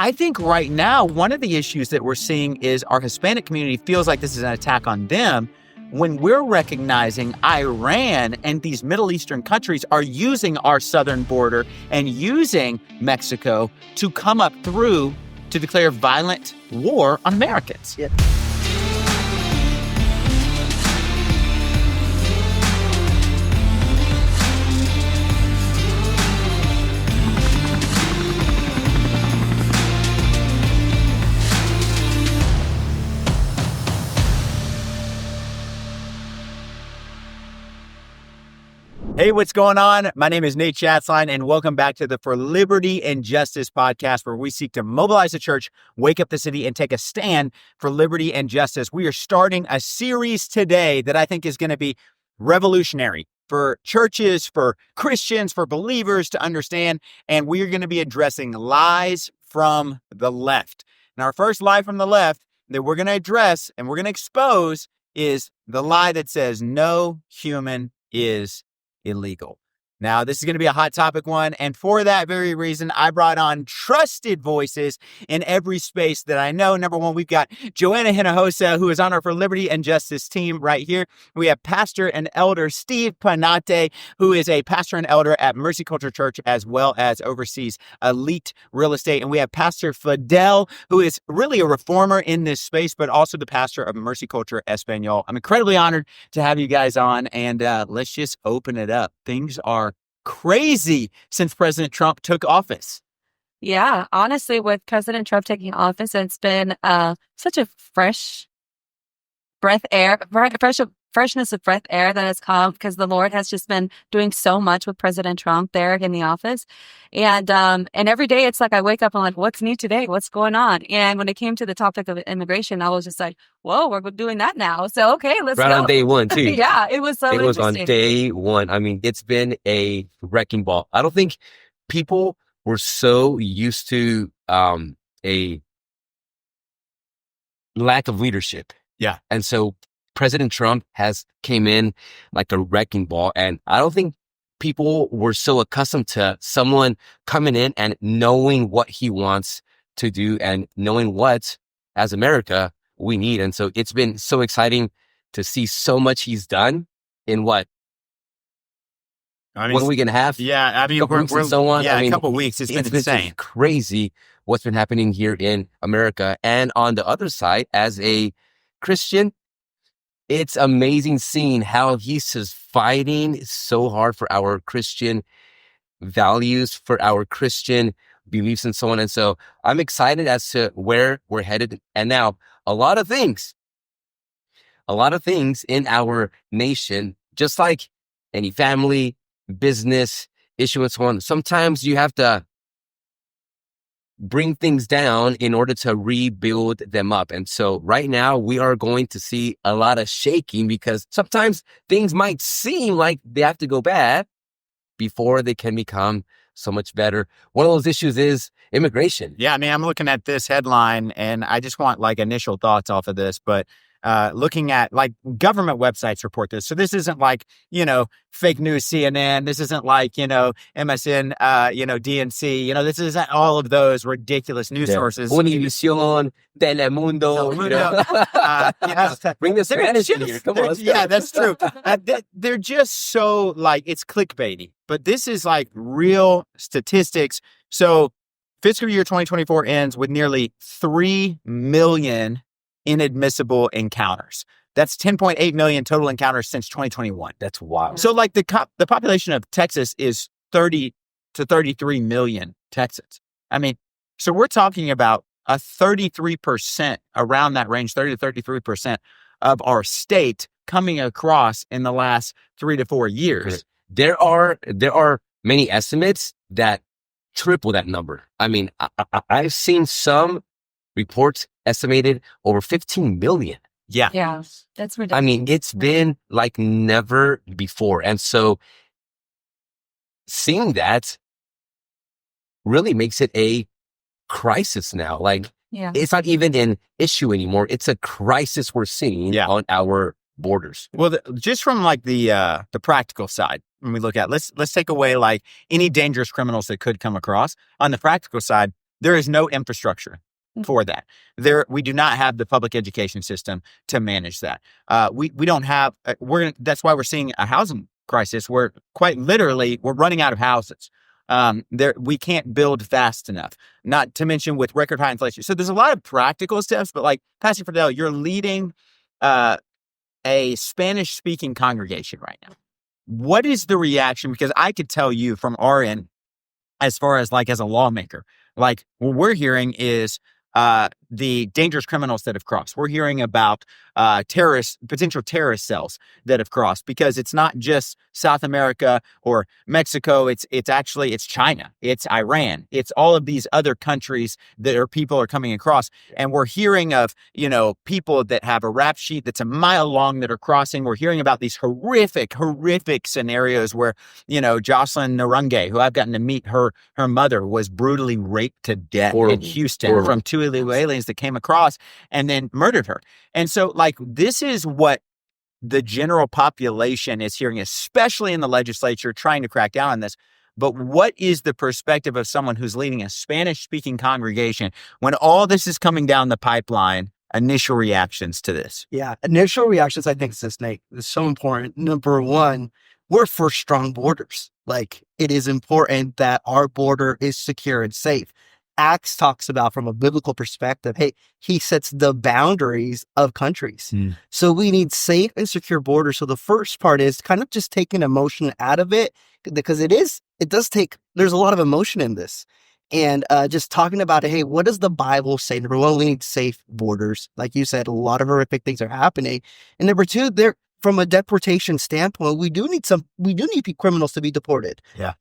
I think right now, one of the issues that we're seeing is our Hispanic community feels like this is an attack on them when we're recognizing Iran and these Middle Eastern countries are using our southern border and using Mexico to come up through to declare violent war on Americans. Yeah. Hey, what's going on? My name is Nate Schatzline, and welcome back to the For Liberty and Justice podcast, where we seek to mobilize the church, wake up the city, and take a stand for liberty and justice. We are starting a series today that I think is going to be revolutionary for churches, for Christians, for believers to understand, and we are going to be addressing lies from the left. And our first lie from the left that we're going to address and we're going to expose is the lie that says no human is illegal. Now, this is going to be a hot topic one, and for that very reason, I brought on trusted voices in every space that I know. Number one, we've got Joanna, who is on our For Liberty and Justice team right here. We have pastor and elder Steve Panate, who is a pastor and elder at Mercy Culture Church, as well as oversees Elite Real Estate. And we have Pastor Fidel, who is really a reformer in this space, but also the pastor of Mercy Culture Espanol. I'm incredibly honored to have you guys on, and let's just open it up. Things are crazy since President Trump took office. Yeah, honestly, with President Trump taking office, it's been such a freshness of breath air that has come because the Lord has just been doing so much with President Trump there in the office. And every day it's like I wake up and I'm like, what's new today? What's going on? And when it came to the topic of immigration, I was just like, whoa, we're doing that now. So, okay, let's go. Right on day one, too. Yeah, it was so interesting. It was on day one. I mean, it's been a wrecking ball. I don't think people were so used to a lack of leadership. Yeah. And so President Trump has came in like a wrecking ball. And I don't think people were so accustomed to someone coming in and knowing what he wants to do and knowing what, as America, we need. And so it's been so exciting to see so much he's done in what? I mean, 1 week and a half? Yeah, I mean, we're so on. Yeah, I mean, a couple of weeks. It's been insane. Crazy what's been happening here in America. And on the other side, as a Christian, it's amazing seeing how he's just fighting so hard for our Christian values, for our Christian beliefs, and so on. And so I'm excited as to where we're headed. And now a lot of things in our nation, just like any family, business, issue, and so on. Sometimes you have to bring things down in order to rebuild them up. And so right now we are going to see a lot of shaking because sometimes things might seem like they have to go bad before they can become so much better. One of those issues is immigration. Yeah, I mean, I'm looking at this headline and I just want like initial thoughts off of this, but looking at like government websites report this. So this isn't like, fake news CNN. This isn't like, MSN, DNC. This isn't all of those ridiculous news sources. Univision, Telemundo. Bring the Spanish in here. Come on. Yeah, that's true. They're just so like, it's clickbaity. But this is like real statistics. So fiscal year 2024 ends with nearly 3 million inadmissible encounters. That's 10.8 million total encounters since 2021. That's wild. So like the population of Texas is 30 to 33 million Texans. I mean, so we're talking about a 33%, around that range, 30 to 33% of our state coming across in the last 3 to 4 years. There are many estimates that triple that number. I mean, I've seen some reports estimated over 15 million. Yeah. Yeah, that's ridiculous. I mean, it's been like never before. And so seeing that really makes it a crisis now. Like, it's not even an issue anymore. It's a crisis we're seeing on our borders. Well, just from like the practical side, when we look at, let's take away like any dangerous criminals that could come across. On the practical side, There is no infrastructure for that. We do not have the public education system to manage that. We don't have. That's why we're seeing a housing crisis. Where quite literally we're running out of houses. We can't build fast enough. Not to mention with record high inflation. So there's a lot of practical steps. But like Pastor Fidel, you're leading a Spanish speaking congregation right now. What is the reaction? Because I could tell you from our end, as far as like as a lawmaker, like what we're hearing is the dangerous criminals that have crossed. We're hearing about potential terrorist cells that have crossed, because it's not just South America or Mexico. It's China, it's Iran, it's all of these other countries that people are coming across. And we're hearing of, people that have a rap sheet that's a mile long that are crossing. We're hearing about these horrific scenarios where, Jocelyn Narunge, who I've gotten to meet, her mother was brutally raped to death in Houston from two illegal aliens that came across and then murdered her. And so like, this is what the general population is hearing, especially in the legislature, trying to crack down on this. But what is the perspective of someone who's leading a Spanish-speaking congregation when all this is coming down the pipeline? Initial reactions to this? Yeah, initial reactions, I think, Nate, is so important. Number one, we're for strong borders. Like, it is important that our border is secure and safe. Acts talks about, from a biblical perspective, hey, he sets the boundaries of countries. So we need safe and secure borders. So the first part is kind of just taking emotion out of it, because there's a lot of emotion in this. And just talking about it, hey, what does the Bible say? Number one, we need safe borders. Like you said, a lot of horrific things are happening. And number two, from a deportation standpoint, we do need criminals to be deported. Yeah.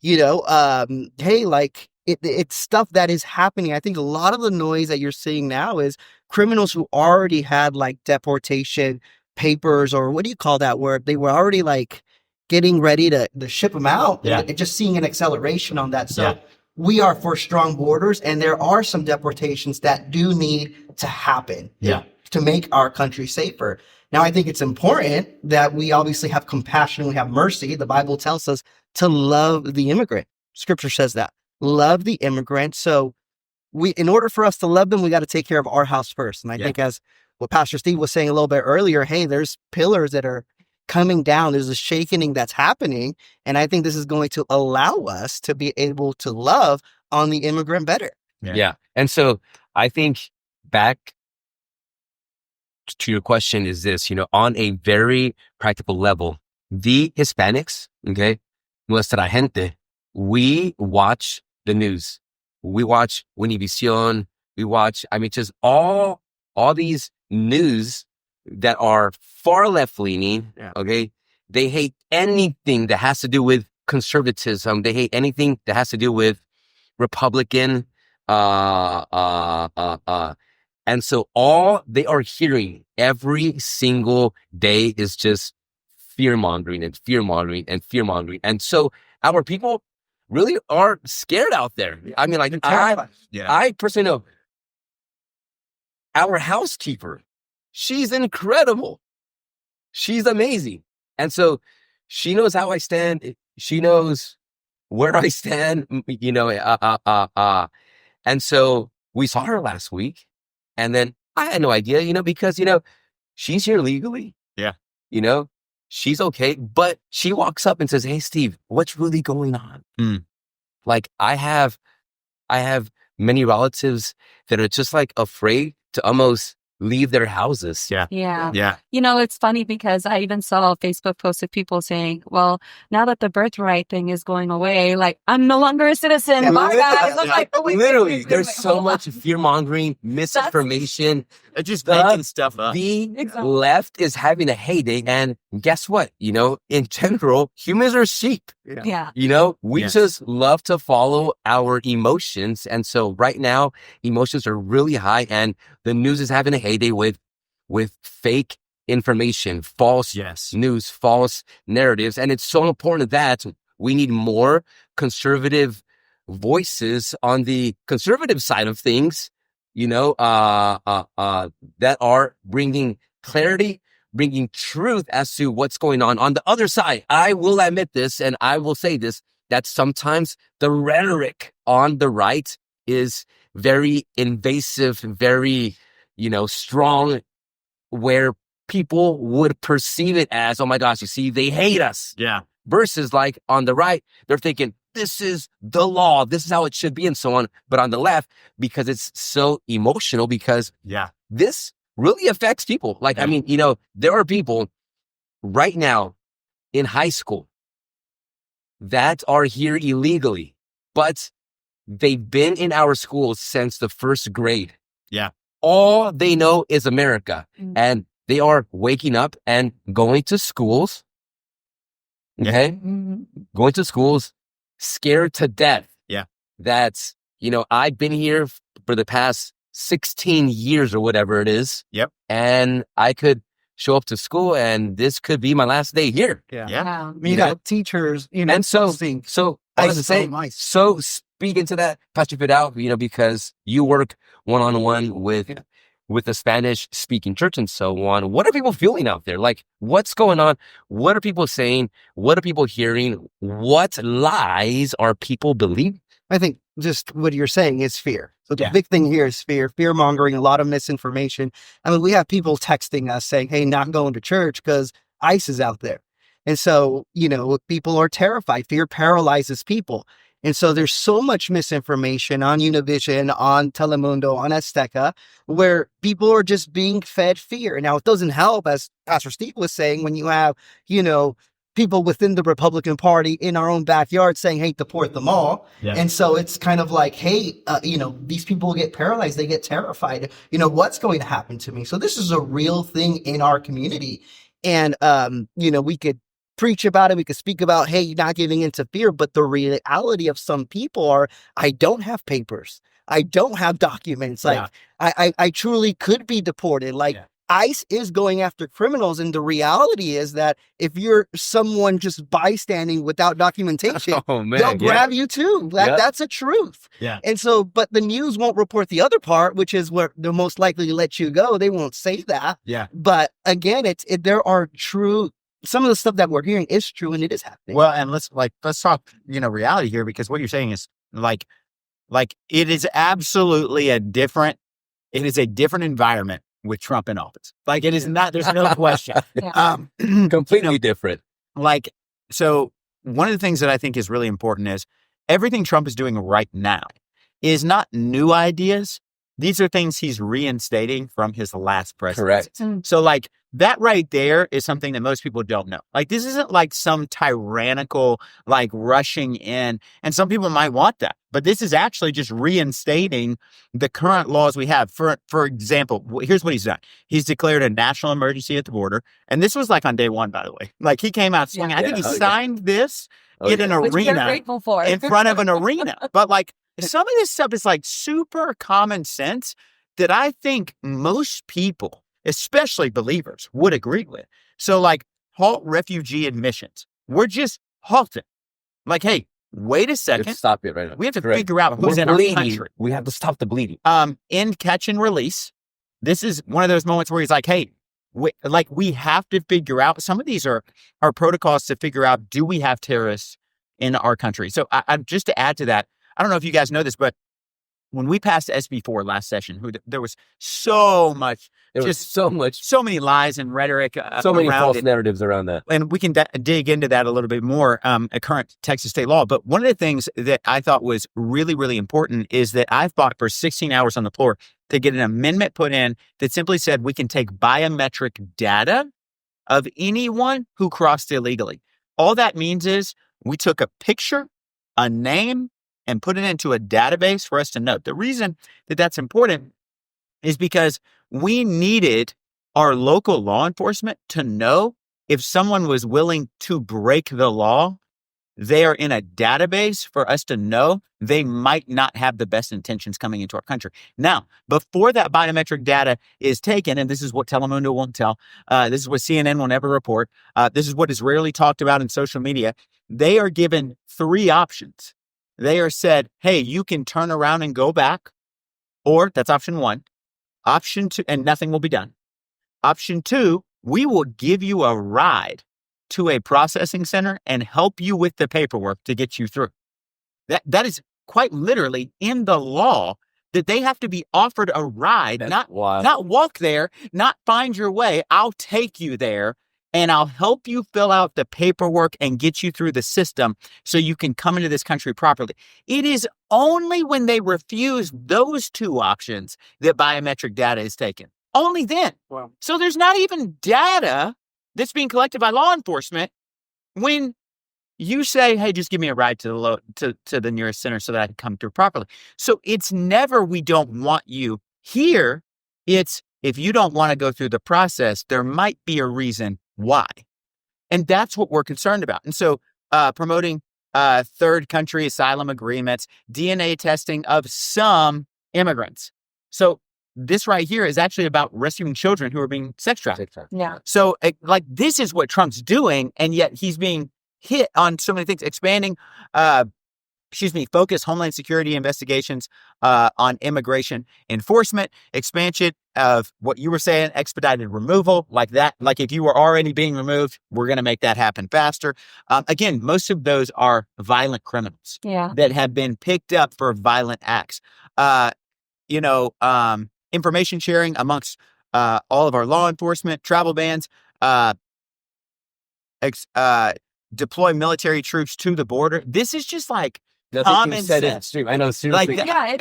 Hey, like, it's stuff that is happening. I think a lot of the noise that you're seeing now is criminals who already had like deportation papers, or what do you call that, where they were already like getting ready to ship them out. Yeah. And just seeing an acceleration on that. So we are for strong borders, and there are some deportations that do need to happen to make our country safer. Now, I think it's important that we obviously have compassion, we have mercy. The Bible tells us to love the immigrant. Scripture says that. Love the immigrant. So in order for us to love them, we got to take care of our house first. And I think, as what Pastor Steve was saying a little bit earlier, hey, there's pillars that are coming down. There's a shaking that's happening. And I think this is going to allow us to be able to love on the immigrant better. Yeah. And so I think back to your question is this, on a very practical level, the Hispanics, okay, nuestra gente, we watch the news. We watch Univision. We watch, just all these news that are far left-leaning, okay? They hate anything that has to do with conservatism. They hate anything that has to do with Republican, and so all they are hearing every single day is just fear-mongering and fear-mongering and fear-mongering. And so our people really are scared out there. I personally know our housekeeper. She's incredible. She's amazing. And so she knows how I stand. She knows where I stand, and so we saw her last week, and then I had no idea, because, she's here legally. Yeah. She's okay, but she walks up and says, "Hey, Steve, what's really going on?" Like, I have many relatives that are just like afraid to almost leave their houses. Yeah. It's funny because I even saw a Facebook post of people saying, well, now that the birthright thing is going away, like, I'm no longer a citizen. Bye, guys. I'm like, literally, there's so much fear-mongering, misinformation. It's just making stuff up. The left is having a heyday, and guess what? In general, humans are sheep. Yeah. We just love to follow our emotions. And so right now, emotions are really high, and the news is having a heyday with fake information, false news, false narratives. And it's so important that we need more conservative voices on the conservative side of things, that are bringing clarity, bringing truth as to what's going on. On the other side, I will admit this, and I will say this, that sometimes the rhetoric on the right is very invasive, very, strong, where people would perceive it as, oh my gosh, you see, they hate us. Yeah. Versus like on the right, they're thinking, this is the law, this is how it should be, and so on. But on the left, because it's so emotional, because this really affects people. Like, I mean, there are people right now in high school that are here illegally, but they've been in our schools since the first grade. Yeah. All they know is America. And they are waking up and going to schools. Okay. Going to schools, scared to death. Yeah. That's, I've been here for the past 16 years or whatever it is. Yep. And I could show up to school and this could be my last day here. Yeah. Wow. I mean, you got teachers, And so I was saying, nice. so speaking to that, Pastor Fidel, because you work one-on-one with the Spanish speaking church and so on. What are people feeling out there? Like, what's going on? What are people saying? What are people hearing? What lies are people believing? I think just what you're saying is fear. So the big thing here is fear mongering, a lot of misinformation. I mean, we have people texting us saying, hey, not going to church because ICE is out there. And so, people are terrified. Fear paralyzes people. And so there's so much misinformation on Univision, on Telemundo, on Azteca, where people are just being fed fear. Now, it doesn't help, as Pastor Steve was saying, when you have, people within the Republican Party in our own backyard saying, hey, deport them all. Yeah. And so it's kind of like, hey, these people get paralyzed. They get terrified. What's going to happen to me? So this is a real thing in our community. And, we could preach about it. We could speak about, hey, you're not giving into fear. But the reality of some people are, I don't have papers. I don't have documents. Like, I truly could be deported. Like, ICE is going after criminals. And the reality is that if you're someone just bystanding without documentation, they'll grab you too. That's a truth. Yeah. And so, but the news won't report the other part, which is where they're most likely to let you go. They won't say that. Yeah. But again, there are true, some of the stuff that we're hearing is true and it is happening. Well, and let's talk, reality here, because what you're saying is like it is absolutely a different environment with Trump in office. Like, it is not, there's no question. Completely different. Like, so one of the things that I think is really important is everything Trump is doing right now is not new ideas. These are things he's reinstating from his last presidency. Correct. So like that right there is something that most people don't know. Like, this isn't like some tyrannical, like rushing in, and some people might want that, but this is actually just reinstating the current laws we have. For example, here's what he's done. He's declared a national emergency at the border. And this was like on day one, by the way. Like, he came out swinging. I think he signed this in an arena, grateful for. in front of an arena. But like, some of this stuff is like super common sense that I think most people, especially believers, would agree with. So like, halt refugee admissions. We're just halting. Like, hey, wait a second. Let's stop it right now. We have to figure out who's in our country. We have to stop the bleeding. End, catch, and release. This is one of those moments where he's like, hey, we have to figure out, some of these are protocols to figure out, do we have terrorists in our country? So I just to add to that, I don't know if you guys know this, but when we passed SB4 last session, there was so much, so many lies and rhetoric, so many false narratives around that. And we can dig into that a little bit more, a current Texas state law. But one of the things that I thought was really, really important is that I fought for 16 hours on the floor to get an amendment put in that simply said we can take biometric data of anyone who crossed illegally. All that means is we took a picture, a name, and put it into a database for us to know. The reason that that's important is because we needed our local law enforcement to know if someone was willing to break the law. They are in a database for us to know they might not have the best intentions coming into our country. Now, before that biometric data is taken, and this is what Telemundo won't tell, this is what CNN will never report, this is what is rarely talked about in social media, they are given 3 options. They are said, hey, you can turn around and go back, or that's option 1. Option 2, and nothing will be done. Option 2, we will give you a ride to a processing center and help you with the paperwork to get you through. That is quite literally in the law that they have to be offered a ride, not walk there, not find your way. I'll take you there and I'll help you fill out the paperwork and get you through the system so you can come into this country properly. It is only when they refuse those two options that biometric data is taken. Only then. Wow. So there's not even data that's being collected by law enforcement when you say, hey, just give me a ride to the nearest center so that I can come through properly. So it's never we don't want you here. It's if you don't want to go through the process, there might be a reason why. And that's what we're concerned about. And so promoting third country asylum agreements, DNA testing of some immigrants. So this right here is actually about rescuing children who are being sex trafficked. Yeah. So this is what Trump's doing. And yet he's being hit on so many things, expanding, focus Homeland Security investigations on immigration enforcement, expansion of what you were saying, expedited removal, like that. Like if you were already being removed, we're going to make that happen faster. Again, most of those are violent criminals that have been picked up for violent acts. Information sharing amongst all of our law enforcement, travel bans, deploy military troops to the border. This is just like common sense. I know, seriously.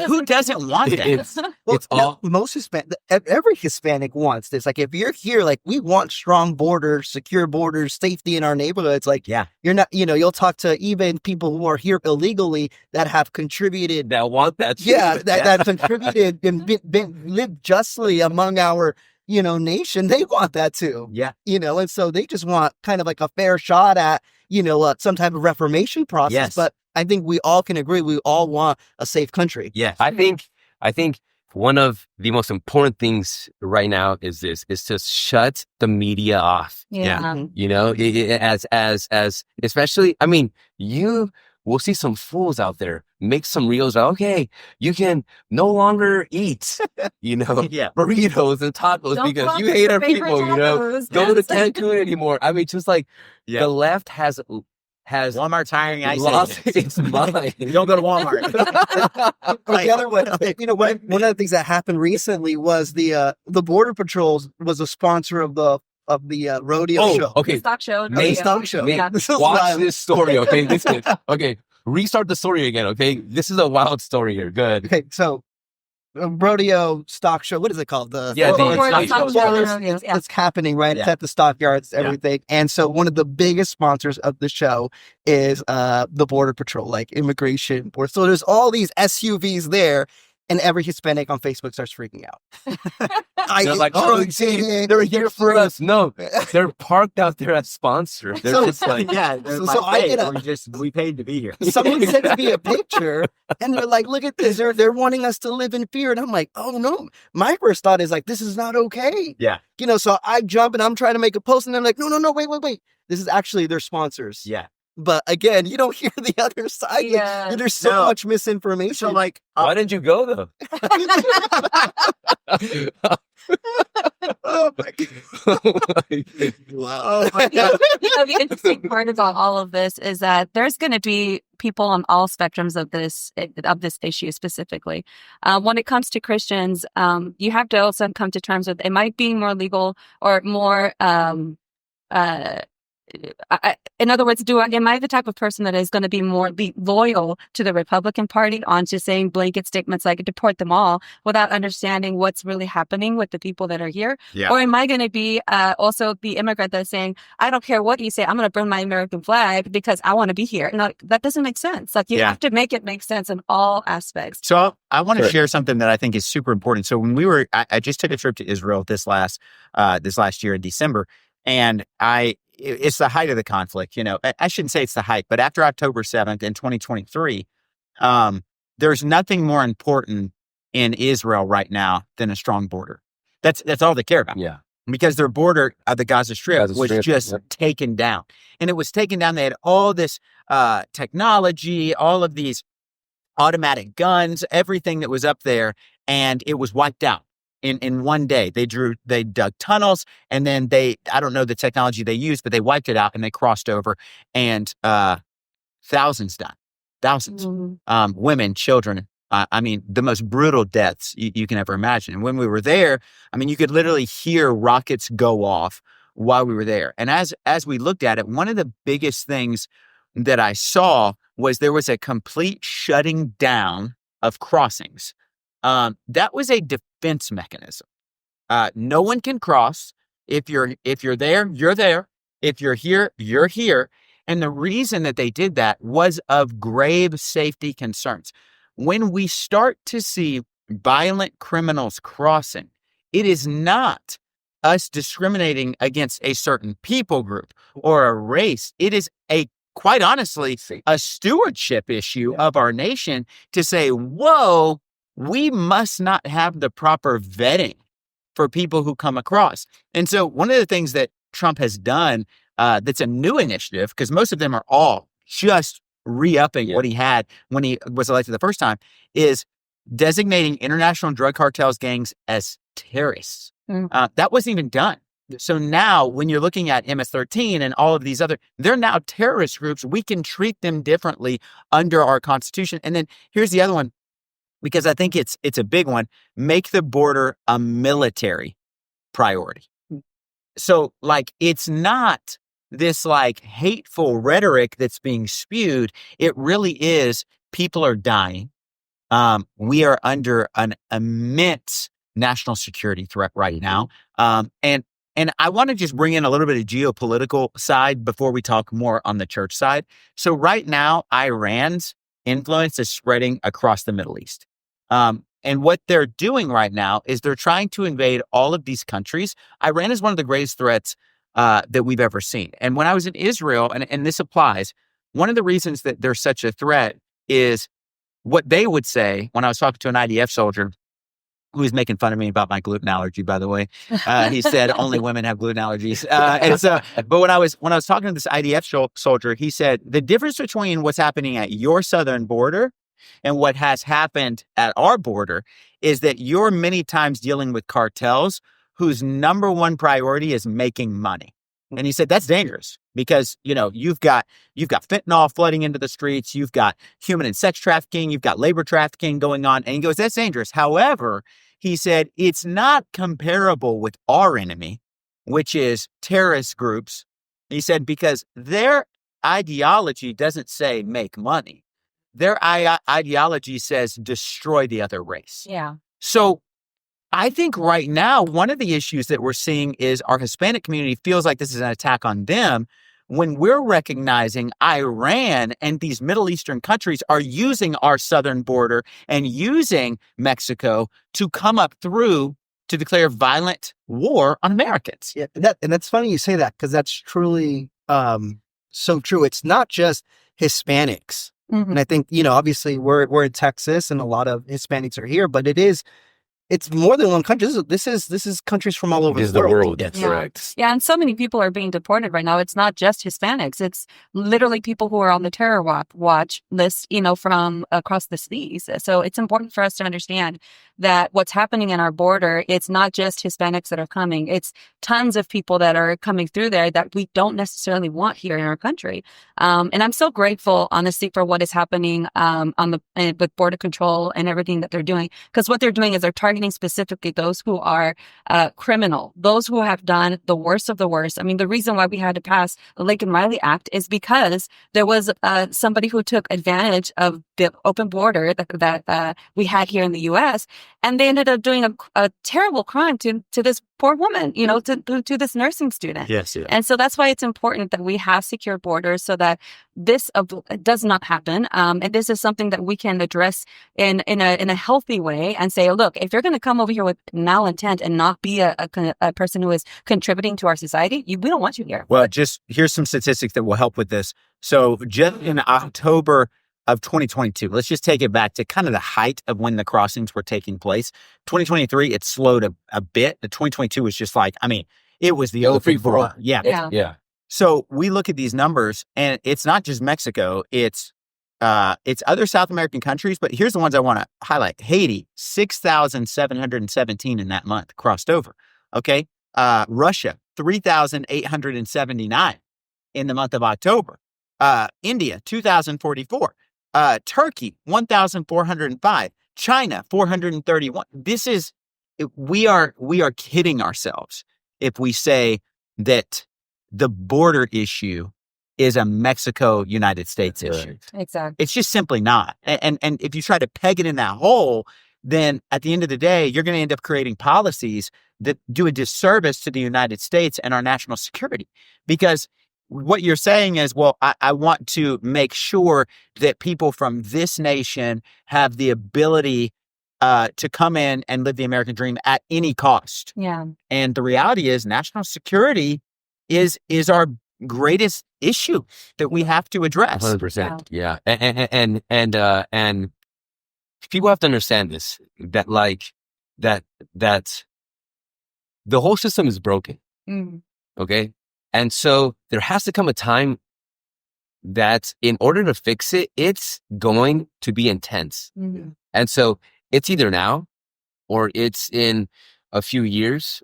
Who doesn't want that? It's all most Hispanic. Every Hispanic wants this. Like, if you're here, like, we want strong borders, secure borders, safety in our neighborhoods. Like, you're not. You'll talk to even people who are here illegally that have contributed. That want that. That contributed and lived justly among our nation. They want that too. And so they just want kind of like a fair shot at some type of reformation process. Yes. But I think we all can agree we all want a safe country. Yes. I think one of the most important things right now is to shut the media off. Yeah. As especially, I mean, we'll see some fools out there make some reels. Okay, you can no longer eat, burritos and tacos because you hate our people. Go to Cancun anymore. I mean, just like the left has Walmart's hiring ICE lost agents. its mind. You don't go to Walmart. The other one, one of the things that happened recently was the Border Patrol was a sponsor of the rodeo show. Okay. The stock show. The stock show. Yeah. Watch this story, okay? Listen. Okay. Restart the story again, okay? This is a wild story here. Good. Okay, so rodeo stock show. What is it called? It's happening, right? It's at the stockyards, everything. And so one of the biggest sponsors of the show is the Border Patrol, like immigration board. So there's all these SUVs there. And every Hispanic on Facebook starts freaking out. They're like, they're here for us. No, they're parked out there as sponsors. They're just like, we paid to be here. Someone sends me a picture and they're like, look at this. They're wanting us to live in fear. And I'm like, oh no. My first thought is like, this is not okay. Yeah. So I jump and I'm trying to make a post and I'm like, no, wait. This is actually their sponsors. Yeah. But again, you don't hear the other side. Yeah. Like, there's so much misinformation. So like, why didn't you go though? Oh my God. Wow. Oh my God. The interesting part about all of this is that there's going to be people on all spectrums of this issue specifically. When it comes to Christians, you have to also come to terms with it might be more legal or more in other words, am I the type of person that is going to be loyal to the Republican Party on just saying blanket statements like deport them all without understanding what's really happening with the people that are here? Yeah. Or am I going to be also the immigrant that's saying, I don't care what you say, I'm going to bring my American flag because I want to be here? No, that doesn't make sense. Like you have to make it make sense in all aspects. So I want to share something that I think is super important. So when I just took a trip to Israel this last year in December, and it's the height of the conflict. I shouldn't say it's the height, but after October 7th in 2023, there's nothing more important in Israel right now than a strong border. That's all they care about. Yeah. Because their border of the Gaza Strip was just taken down. And it was taken down. They had all this technology, all of these automatic guns, everything that was up there, and it was wiped out. In one day. They dug tunnels, and then I don't know the technology they used, but they wiped it out and they crossed over, and thousands died. Thousands. Mm-hmm. Women, children, the most brutal deaths you can ever imagine. And when we were there, you could literally hear rockets go off while we were there. And as we looked at it, one of the biggest things that I saw was there was a complete shutting down of crossings. That was a defense mechanism. No one can cross. If you're there, you're there. If you're here, you're here. And the reason that they did that was of grave safety concerns. When we start to see violent criminals crossing, it is not us discriminating against a certain people group or a race. It is quite honestly, a stewardship issue of our nation to say, whoa, we must not have the proper vetting for people who come across. And so one of the things that Trump has done that's a new initiative, because most of them are all just re-upping what he had when he was elected the first time, is designating international drug cartels gangs as terrorists. That wasn't even done. So now when you're looking at MS-13 and all of these they're now terrorist groups. We can treat them differently under our Constitution. And then here's the other one, because I think it's a big one: make the border a military priority. So it's not this hateful rhetoric that's being spewed. It really is. People are dying. We are under an immense national security threat right now. And I want to just bring in a little bit of geopolitical side before we talk more on the church side. So right now, Iran's influence is spreading across the Middle East. And what they're doing right now is they're trying to invade all of these countries. Iran is one of the greatest threats that we've ever seen. And when I was in Israel, and this applies, one of the reasons that they're such a threat is what they would say when I was talking to an IDF soldier who was making fun of me about my gluten allergy, by the way. He said only women have gluten allergies. But when I was talking to this IDF soldier, he said the difference between what's happening at your southern border and what has happened at our border is that you're many times dealing with cartels whose number one priority is making money. And he said that's dangerous because, you've got fentanyl flooding into the streets, you've got human and sex trafficking, you've got labor trafficking going on. And he goes, that's dangerous. However, he said it's not comparable with our enemy, which is terrorist groups. He said because their ideology doesn't say make money. Their ideology says destroy the other race. Yeah. So I think right now, one of the issues that we're seeing is our Hispanic community feels like this is an attack on them when we're recognizing Iran and these Middle Eastern countries are using our southern border and using Mexico to come up through to declare violent war on Americans. Yeah, and that's funny you say that, because that's truly so true. It's not just Hispanics. And I think, obviously we're in Texas and a lot of Hispanics are here, but it's more than one country. This is countries from all over the world. That's Yeah. correct. Yeah, and so many people are being deported right now. It's not just Hispanics. It's literally people who are on the terror watch list, from across the seas. So it's important for us to understand that what's happening in our border, it's not just Hispanics that are coming. It's tons of people that are coming through there that we don't necessarily want here in our country. And I'm so grateful, honestly, for what is happening with border control and everything that they're doing. Because what they're doing is they're targeting specifically those who are criminal, those who have done the worst of the worst. The reason why we had to pass the Lincoln-Riley Act is because there was somebody who took advantage of the open border that we had here in the U.S., and they ended up doing a terrible crime to this poor woman, to this nursing student. Yes, yeah. And so that's why it's important that we have secure borders so that this does not happen. And this is something that we can address in a healthy way and say, look, if you're going to come over here with malintent and not be a person who is contributing to our society, we don't want you here. Well, just here's some statistics that will help with this. So just in October of 2022, let's just take it back to kind of the height of when the crossings were taking place. 2023, it slowed a bit. The 2022 was just it was the open for all. Yeah. So we look at these numbers, and it's not just Mexico. It's other South American countries, but here's the ones I want to highlight. Haiti, 6,717 in that month crossed over. Okay. Russia, 3,879 in the month of October. India, 2,044. Turkey, 1,405. China, 431. We are kidding ourselves if we say that the border issue is a Mexico-United States issue. Exactly. It's just simply not. And if you try to peg it in that hole, then at the end of the day, you're going to end up creating policies that do a disservice to the United States and our national security. Because what you're saying is, well, I want to make sure that people from this nation have the ability to come in and live the American dream at any cost. Yeah. And the reality is national security is our greatest issue that we have to address. 100%. Yeah. And people have to understand this, that the whole system is broken. Okay. And so there has to come a time that in order to fix it, it's going to be intense. And so it's either now or it's in a few years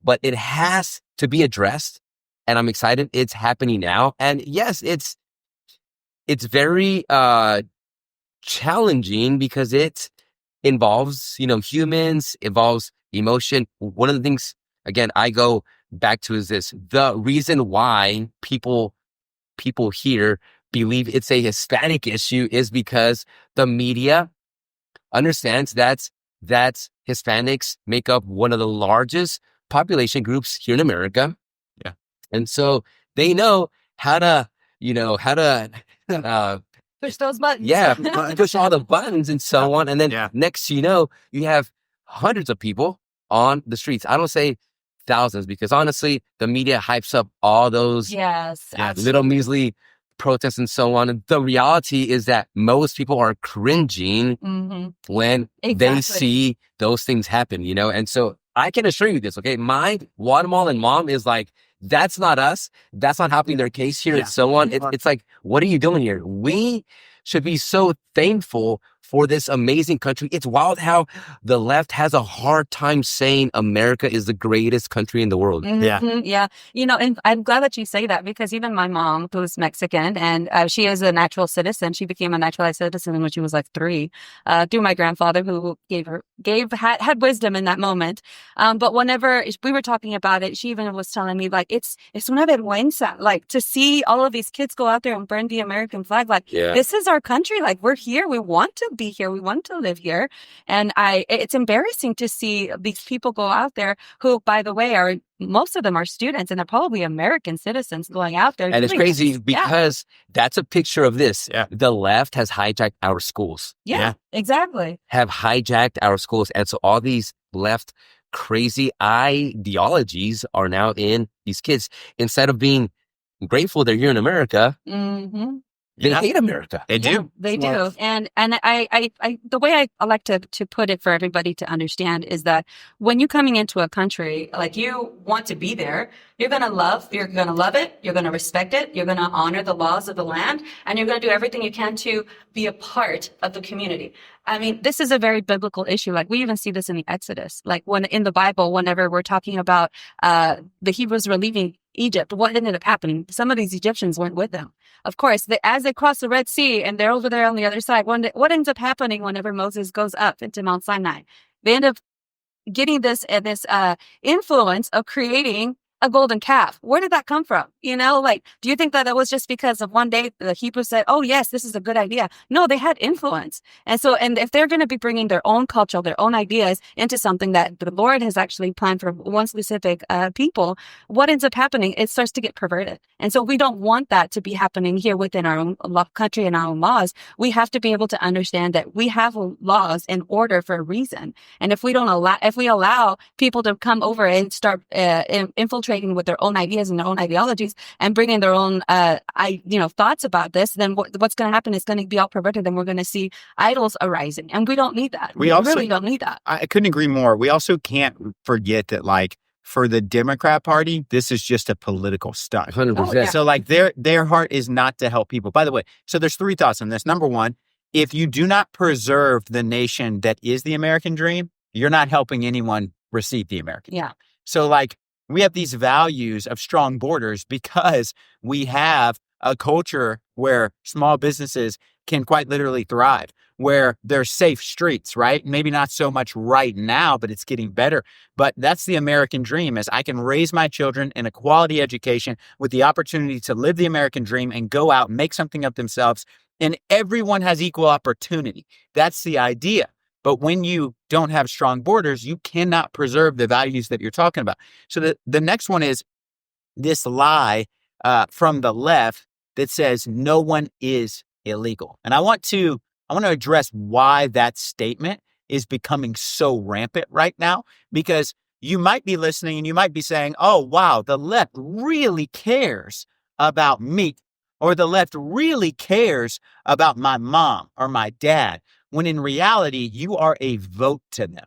but it has to be addressed. And I'm excited it's happening now. And yes, it's very challenging because it involves, humans, involves emotion. One of the things, again, I go back to is this: the reason why people here believe it's a Hispanic issue is because the media understands that Hispanics make up one of the largest population groups here in America. Yeah. And so they know how to push those buttons. Yeah, push all the buttons and so on. And then next, you have hundreds of people on the streets. I don't say thousands because honestly, the media hypes up all those little measly protests and so on. And the reality is that most people are cringing when they see those things happen, And so I can assure you this, okay? My Guatemalan mom is like, that's not us. That's not helping their case here and so on. It's like, what are you doing here? We should be so thankful for this amazing country. It's wild how the left has a hard time saying America is the greatest country in the world. Yeah. Yeah. And I'm glad that you say that because even my mom, who's Mexican, and she is a natural citizen. She became a naturalized citizen when she was like 3, through my grandfather who had wisdom in that moment. But whenever we were talking about it, she even was telling me like, it's una vergüenza, like to see all of these kids go out there and burn the American flag. Like, this is our country. Like, we're here. We want to be here. We want to live here. And it's embarrassing to see these people go out there who, by the way, most of them are students and they're probably American citizens going out there. And it's crazy because that's a picture of this. Yeah. The left has hijacked our schools. Yeah, exactly. Have hijacked our schools. And so all these left crazy ideologies are now in these kids. Instead of being grateful they're here in America, they hate America. They do. Yeah, they do. And I the way I like to put it for everybody to understand is that when you're coming into a country, like you want to be there, you're going to love it. You're going to respect it. You're going to honor the laws of the land, and you're going to do everything you can to be a part of the community. I mean, this is a very biblical issue. Like we even see this in the Exodus. Like when in the Bible, whenever we're talking about the Hebrews were leaving Egypt, what ended up happening? Some of these Egyptians went with them. Of course, as they cross the Red Sea and they're over there on the other side, what ends up happening whenever Moses goes up into Mount Sinai? They end up getting this influence of creating a golden calf. Where did that come from? Like, do you think that was just because of one day the Hebrews said, oh, yes, this is a good idea? No, they had influence. And if they're going to be bringing their own culture, their own ideas into something that the Lord has actually planned for one specific people, what ends up happening? It starts to get perverted. And so we don't want that to be happening here within our own country and our own laws. We have to be able to understand that we have laws in order for a reason. And if we allow people to come over and start infiltrating with their own ideas and their own ideologies and bringing their own thoughts about this, then what's going to happen is going to be all perverted, and we're going to see idols arising, and we don't need that. We really don't need that. I couldn't agree more. We also can't forget that, like, for the Democrat Party, this is just a political stunt. 100%. Oh, yeah. So, like, their heart is not to help people. By the way, so there's 3 thoughts on this. Number one, if you do not preserve the nation that is the American dream, you're not helping anyone receive the American dream. Yeah. So, like, we have these values of strong borders because we have a culture where small businesses can quite literally thrive. where there's safe streets, right? Maybe not so much right now, but it's getting better. But that's the American dream, is I can raise my children in a quality education with the opportunity to live the American dream and go out and make something of themselves. And everyone has equal opportunity. That's the idea. But when you don't have strong borders, you cannot preserve the values that you're talking about. So the next one is this lie from the left that says no one is illegal. And I want to address why that statement is becoming so rampant right now, because you might be listening and you might be saying, oh, wow, the left really cares about me, or the left really cares about my mom or my dad, when in reality, you are a vote to them.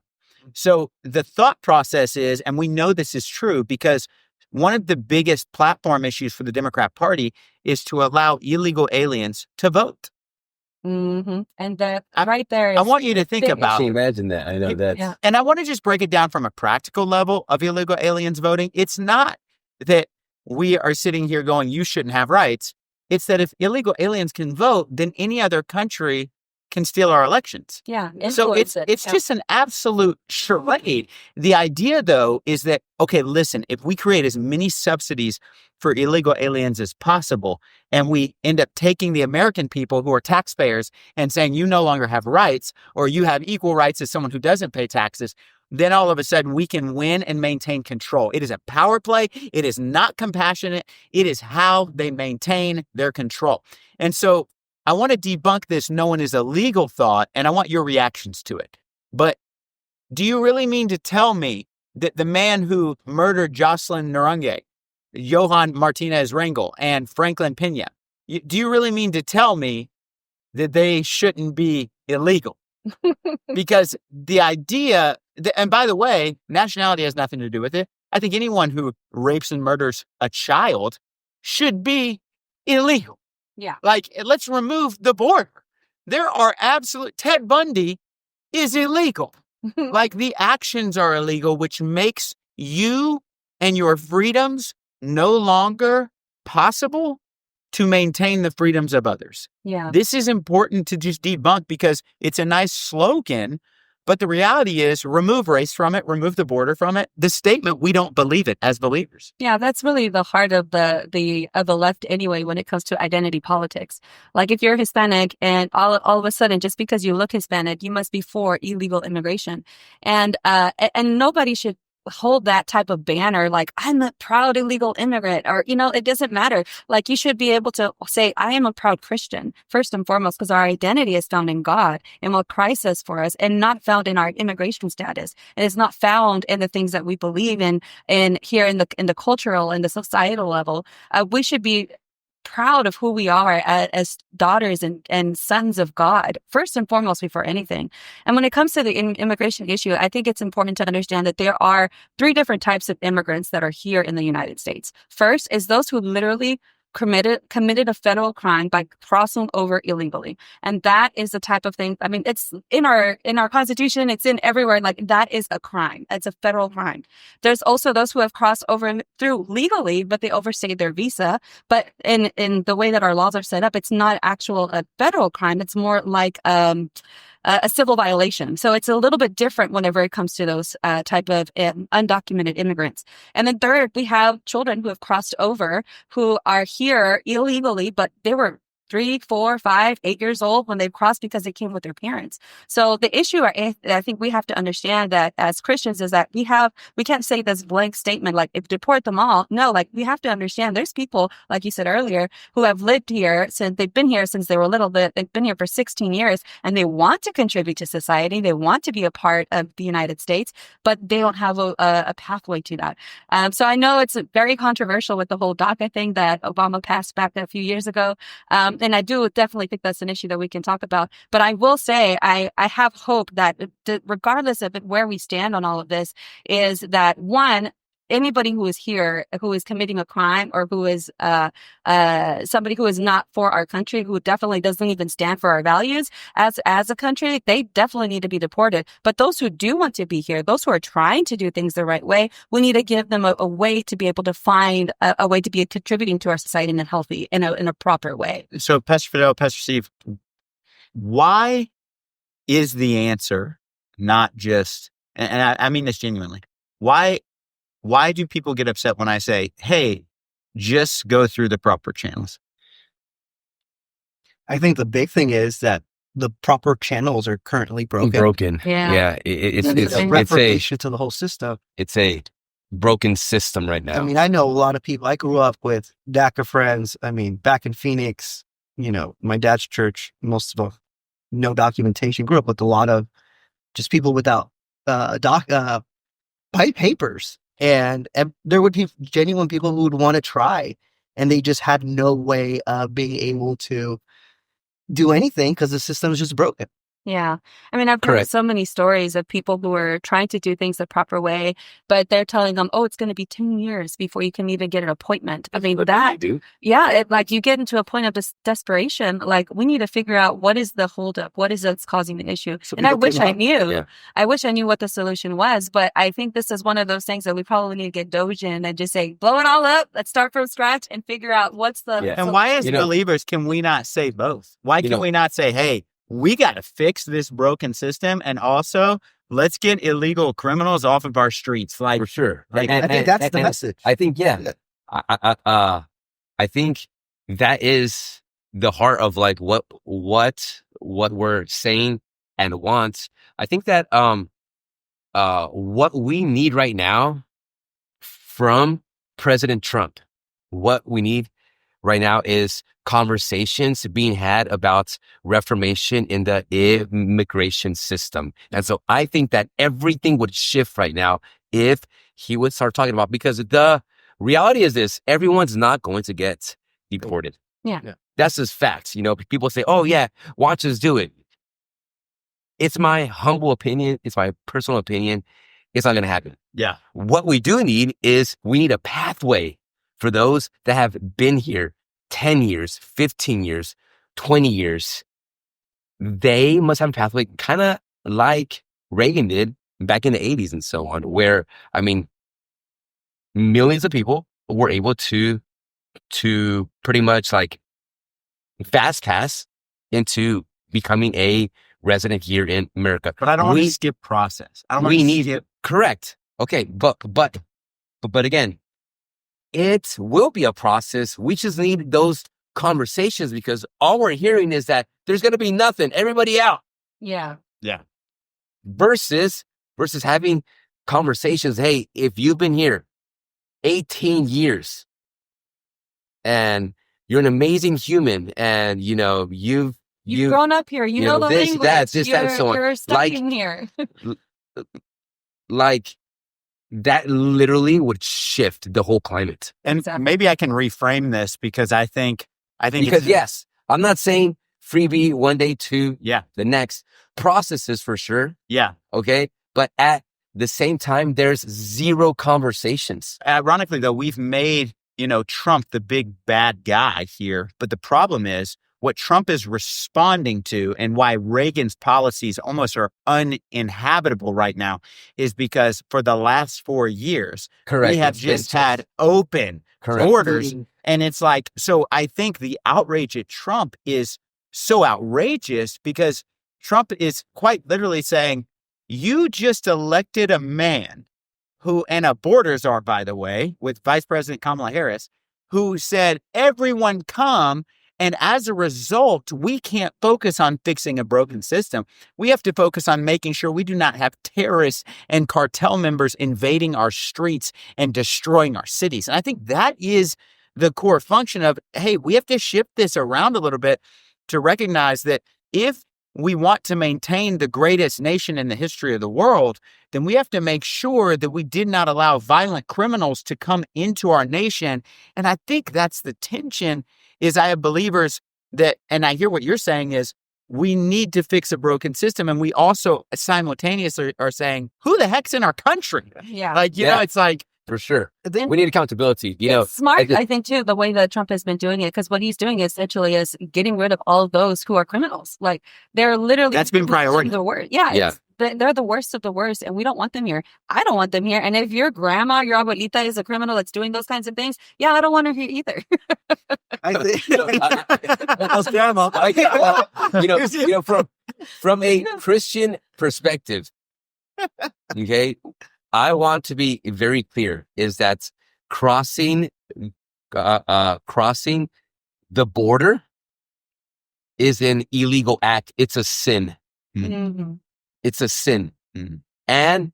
So the thought process is, and we know this is true because one of the biggest platform issues for the Democrat Party is to allow illegal aliens to vote. And that right there is, I want you to think big. I about can't it. imagine that. I know that. Yeah. And I want to just break it down from a practical level of illegal aliens voting. It's not that we are sitting here going, you shouldn't have rights. It's that if illegal aliens can vote, then any other country can steal our elections. Yeah. So influence it. it's Yeah. just an absolute charade. The idea, though, is that, okay, listen, if we create as many subsidies for illegal aliens as possible, and we end up taking the American people who are taxpayers and saying you no longer have rights, or you have equal rights as someone who doesn't pay taxes, then all of a sudden we can win and maintain control. It is a power play. It is not compassionate. It is how they maintain their control. And so I want to debunk this no one is illegal thought, and I want your reactions to it. But do you really mean to tell me that the man who murdered Jocelyn Narange, Johan Martinez Rangel, and Franklin Pena, do you really mean to tell me that they shouldn't be illegal? Because the idea, and by the way, nationality has nothing to do with it. I think anyone who rapes and murders a child should be illegal. Yeah. Like, let's remove the border. There are Ted Bundy is illegal. Like, the actions are illegal, which makes you and your freedoms no longer possible to maintain the freedoms of others. Yeah. This is important to just debunk because it's a nice slogan, but the reality is remove race from it, remove the border from it. The statement, we don't believe it as believers. Yeah, that's really the heart of the left anyway when it comes to identity politics. Like if you're Hispanic and all of a sudden just because you look Hispanic, you must be for illegal immigration. And nobody should hold that type of banner like I'm a proud illegal immigrant, or it doesn't matter. Like you should be able to say I am a proud Christian first and foremost, because our identity is found in God and what Christ says for us, and not found in our immigration status. And it's not found in the things that we believe in here in the cultural and the societal level. We should be proud of who we are as daughters and sons of God, first and foremost, before anything. And when it comes to the immigration issue, I think it's important to understand that there are 3 different types of immigrants that are here in the United States. First is those who literally committed a federal crime by crossing over illegally. And that is the type of thing, I mean, it's in our Constitution, it's in everywhere, like that is a crime. It's a federal crime. There's also those who have crossed over through legally, but they overstayed their visa. But in the way that our laws are set up, it's not a federal crime. It's more like a civil violation. So it's a little bit different whenever it comes to those type of undocumented immigrants. And then third, we have children who have crossed over who are here illegally, but they were 3, 4, 5, 8 years old when they crossed because they came with their parents. So the issue I think we have to understand that as Christians is that we can't say this blank statement like if deport them all. No, like we have to understand there's people, like you said earlier, who have lived here since they've been here since they were little. They've been here for 16 years and they want to contribute to society. They want to be a part of the United States, but they don't have a pathway to that. So I know it's very controversial with the whole DACA thing that Obama passed back a few years ago. And I do definitely think that's an issue that we can talk about. But I will say I have hope that regardless of where we stand on all of this, is that one, anybody who is here, who is committing a crime or who is somebody who is not for our country, who definitely doesn't even stand for our values as a country, they definitely need to be deported. But those who do want to be here, those who are trying to do things the right way, we need to give them a way to be able to find a way to be contributing to our society in a healthy, in a proper way. So Pastor Fidel, Pastor Steve, why is the answer not just, and I mean this genuinely, why do people get upset when I say, hey, just go through the proper channels? I think the big thing is that the proper channels are currently broken. Yeah. It's And it's a it's reformation to the whole system. a broken system right now. I mean, I know a lot of people. I grew up with DACA friends. I mean, back in Phoenix, my dad's church, most of them, no documentation. Grew up with a lot of just people without papers. And there would be genuine people who would want to try, and they just had no way of being able to do anything because the system is just broken. Yeah. I mean, I've heard Correct. so many stories of people who are trying to do things the proper way, but they're telling them, oh, it's going to be 10 years before you can even get an appointment. I mean, like you get into a point of desperation. Like, we need to figure out what is the holdup, what is that's causing the issue. So And I people wish came I up- knew. Yeah. I wish I knew what the solution was, but I think this is one of those things that we probably need to get Doge in and just say, blow it all up. Let's start from scratch and figure out what's the. Yeah. And why, as You know- believers, can we not say both? Why can know- we not say, hey, we got to fix this broken system, and also let's get illegal criminals off of our streets? Like, For sure. Like, I think that's the message. I think, yeah. I think that is the heart of like what we're saying and want. I think that what we need right now from President Trump, what we need right now is conversations being had about reformation in the immigration system. And so I think that everything would shift right now if he would start talking about, because the reality is this: everyone's not going to get deported. Yeah. That's just facts. People say, oh yeah, watch us do it. It's my humble opinion. It's my personal opinion. It's not going to happen. yeah, What we do need is we need a pathway for those that have been here 10 years, 15 years, 20 years. They must have a pathway kind of like Reagan did back in the 80s and so on, where, I mean, millions of people were able to pretty much like fast pass into becoming a resident here in America. but I don't want to skip process. I don't want We to need skip. Correct. Okay, but again, it will be a process. We just need those conversations, because all we're hearing is that there's going to be nothing, everybody out. Yeah. Versus having conversations. Hey, if you've been here 18 years and you're an amazing human, and you've grown up here. You know the this, language. that, and so on. You're studying here. Like, that literally would shift the whole climate. And Exactly. maybe I can reframe this, because I think Because yes, I'm not saying freebie one day to yeah, the next. Processes for sure. yeah. Okay. But at the same time, there's zero conversations. Ironically, though, we've made, Trump the big bad guy here. But the problem is what Trump is responding to, and why Reagan's policies almost are uninhabitable right now, is because for the last 4 years, Correct. we have just had open borders. And it's like, so I think the outrage at Trump is so outrageous, because Trump is quite literally saying, you just elected a man who, and a borders are, by the way, with Vice President Kamala Harris, who said, everyone come. And as a result, we can't focus on fixing a broken system. We have to focus on making sure we do not have terrorists and cartel members invading our streets and destroying our cities. And I think that is the core function of, hey, we have to shift this around a little bit to recognize that if we want to maintain the greatest nation in the history of the world, then we have to make sure that we did not allow violent criminals to come into our nation. And I think that's the tension. Is I have believers that, and I hear what you're saying is, we need to fix a broken system. And we also simultaneously are saying, who the heck's in our country? Yeah. Like, you know, it's like, For sure. Then We need accountability. it's smart, I think, too, the way that Trump has been doing it, because what he's doing essentially is getting rid of all of those who are criminals. Like, they're literally That's been priority. the worst. Yeah, Yeah. They're the worst of the worst, and we don't want them here. I don't want them here. And if your grandma, your abuelita is a criminal that's doing those kinds of things, yeah, I don't want her here either. I think You know, from a Christian perspective, okay, I want to be very clear is that crossing the border is an illegal act. It's a sin. Mhm. It's a sin. And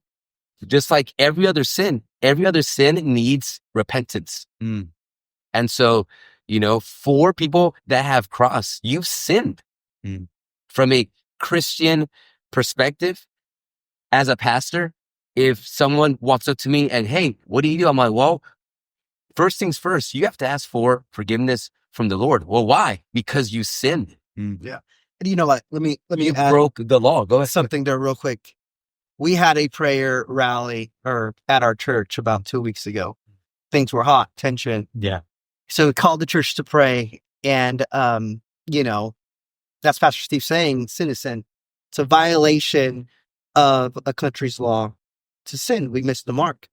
just like every other sin needs repentance. And so, for people that have crossed, you've sinned. From a Christian perspective, as a pastor, if someone walks up to me and, hey, what do you do? I'm like, well, first things first, you have to ask for forgiveness from the Lord. Well, why? Because you sinned. Yeah. And you know what? Let me You add broke the law. Go ahead. something there real quick. We had a prayer rally at our church about 2 weeks ago. Things were hot, tension. Yeah. So we called the church to pray. And, that's Pastor Steve saying sin is sin. It's a violation of a country's law to sin. We missed the mark.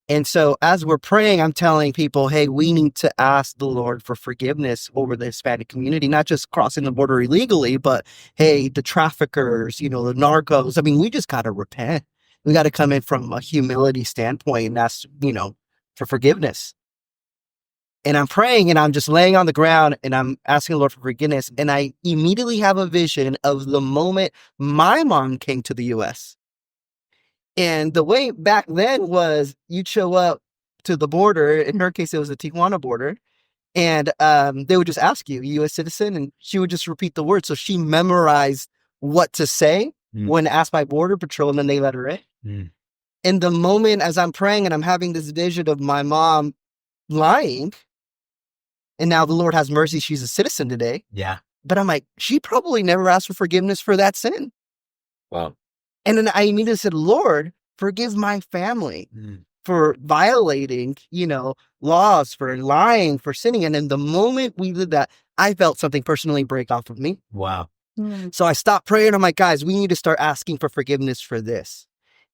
And so as we're praying, I'm telling people, hey, we need to ask the Lord for forgiveness over the Hispanic community, not just crossing the border illegally, but hey, the traffickers, the narcos. I mean, we just got to repent. We got to come in from a humility standpoint and ask, for forgiveness. And I'm praying and I'm just laying on the ground and I'm asking the Lord for forgiveness. And I immediately have a vision of the moment my mom came to the US. And the way back then was you'd show up to the border. In her case, it was the Tijuana border. And they would just ask you, U.S. citizen? And she would just repeat the word. So she memorized what to say when asked by Border Patrol, and then they let her in. In the moment as I'm praying and I'm having this vision of my mom lying, and now the Lord has mercy, she's a citizen today. Yeah. But I'm like, she probably never asked for forgiveness for that sin. Wow. And then I immediately said, Lord, forgive my family for violating, laws, for lying, for sinning. And then the moment we did that, I felt something personally break off of me. Wow. So I stopped praying. I'm like, guys, we need to start asking for forgiveness for this.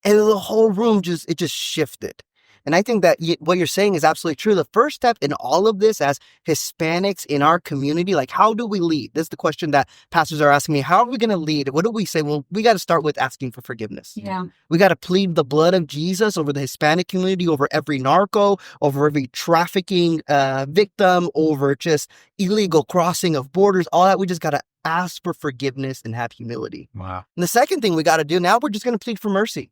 And the whole room just shifted. And I think that what you're saying is absolutely true. The first step in all of this as Hispanics in our community, like, how do we lead? This is the question that pastors are asking me. How are we going to lead? What do we say? Well, we got to start with asking for forgiveness. Yeah. We got to plead the blood of Jesus over the Hispanic community, over every narco, over every trafficking victim, over just illegal crossing of borders, all that. We just got to ask for forgiveness and have humility. Wow. And the second thing we got to do now, we're just going to plead for mercy.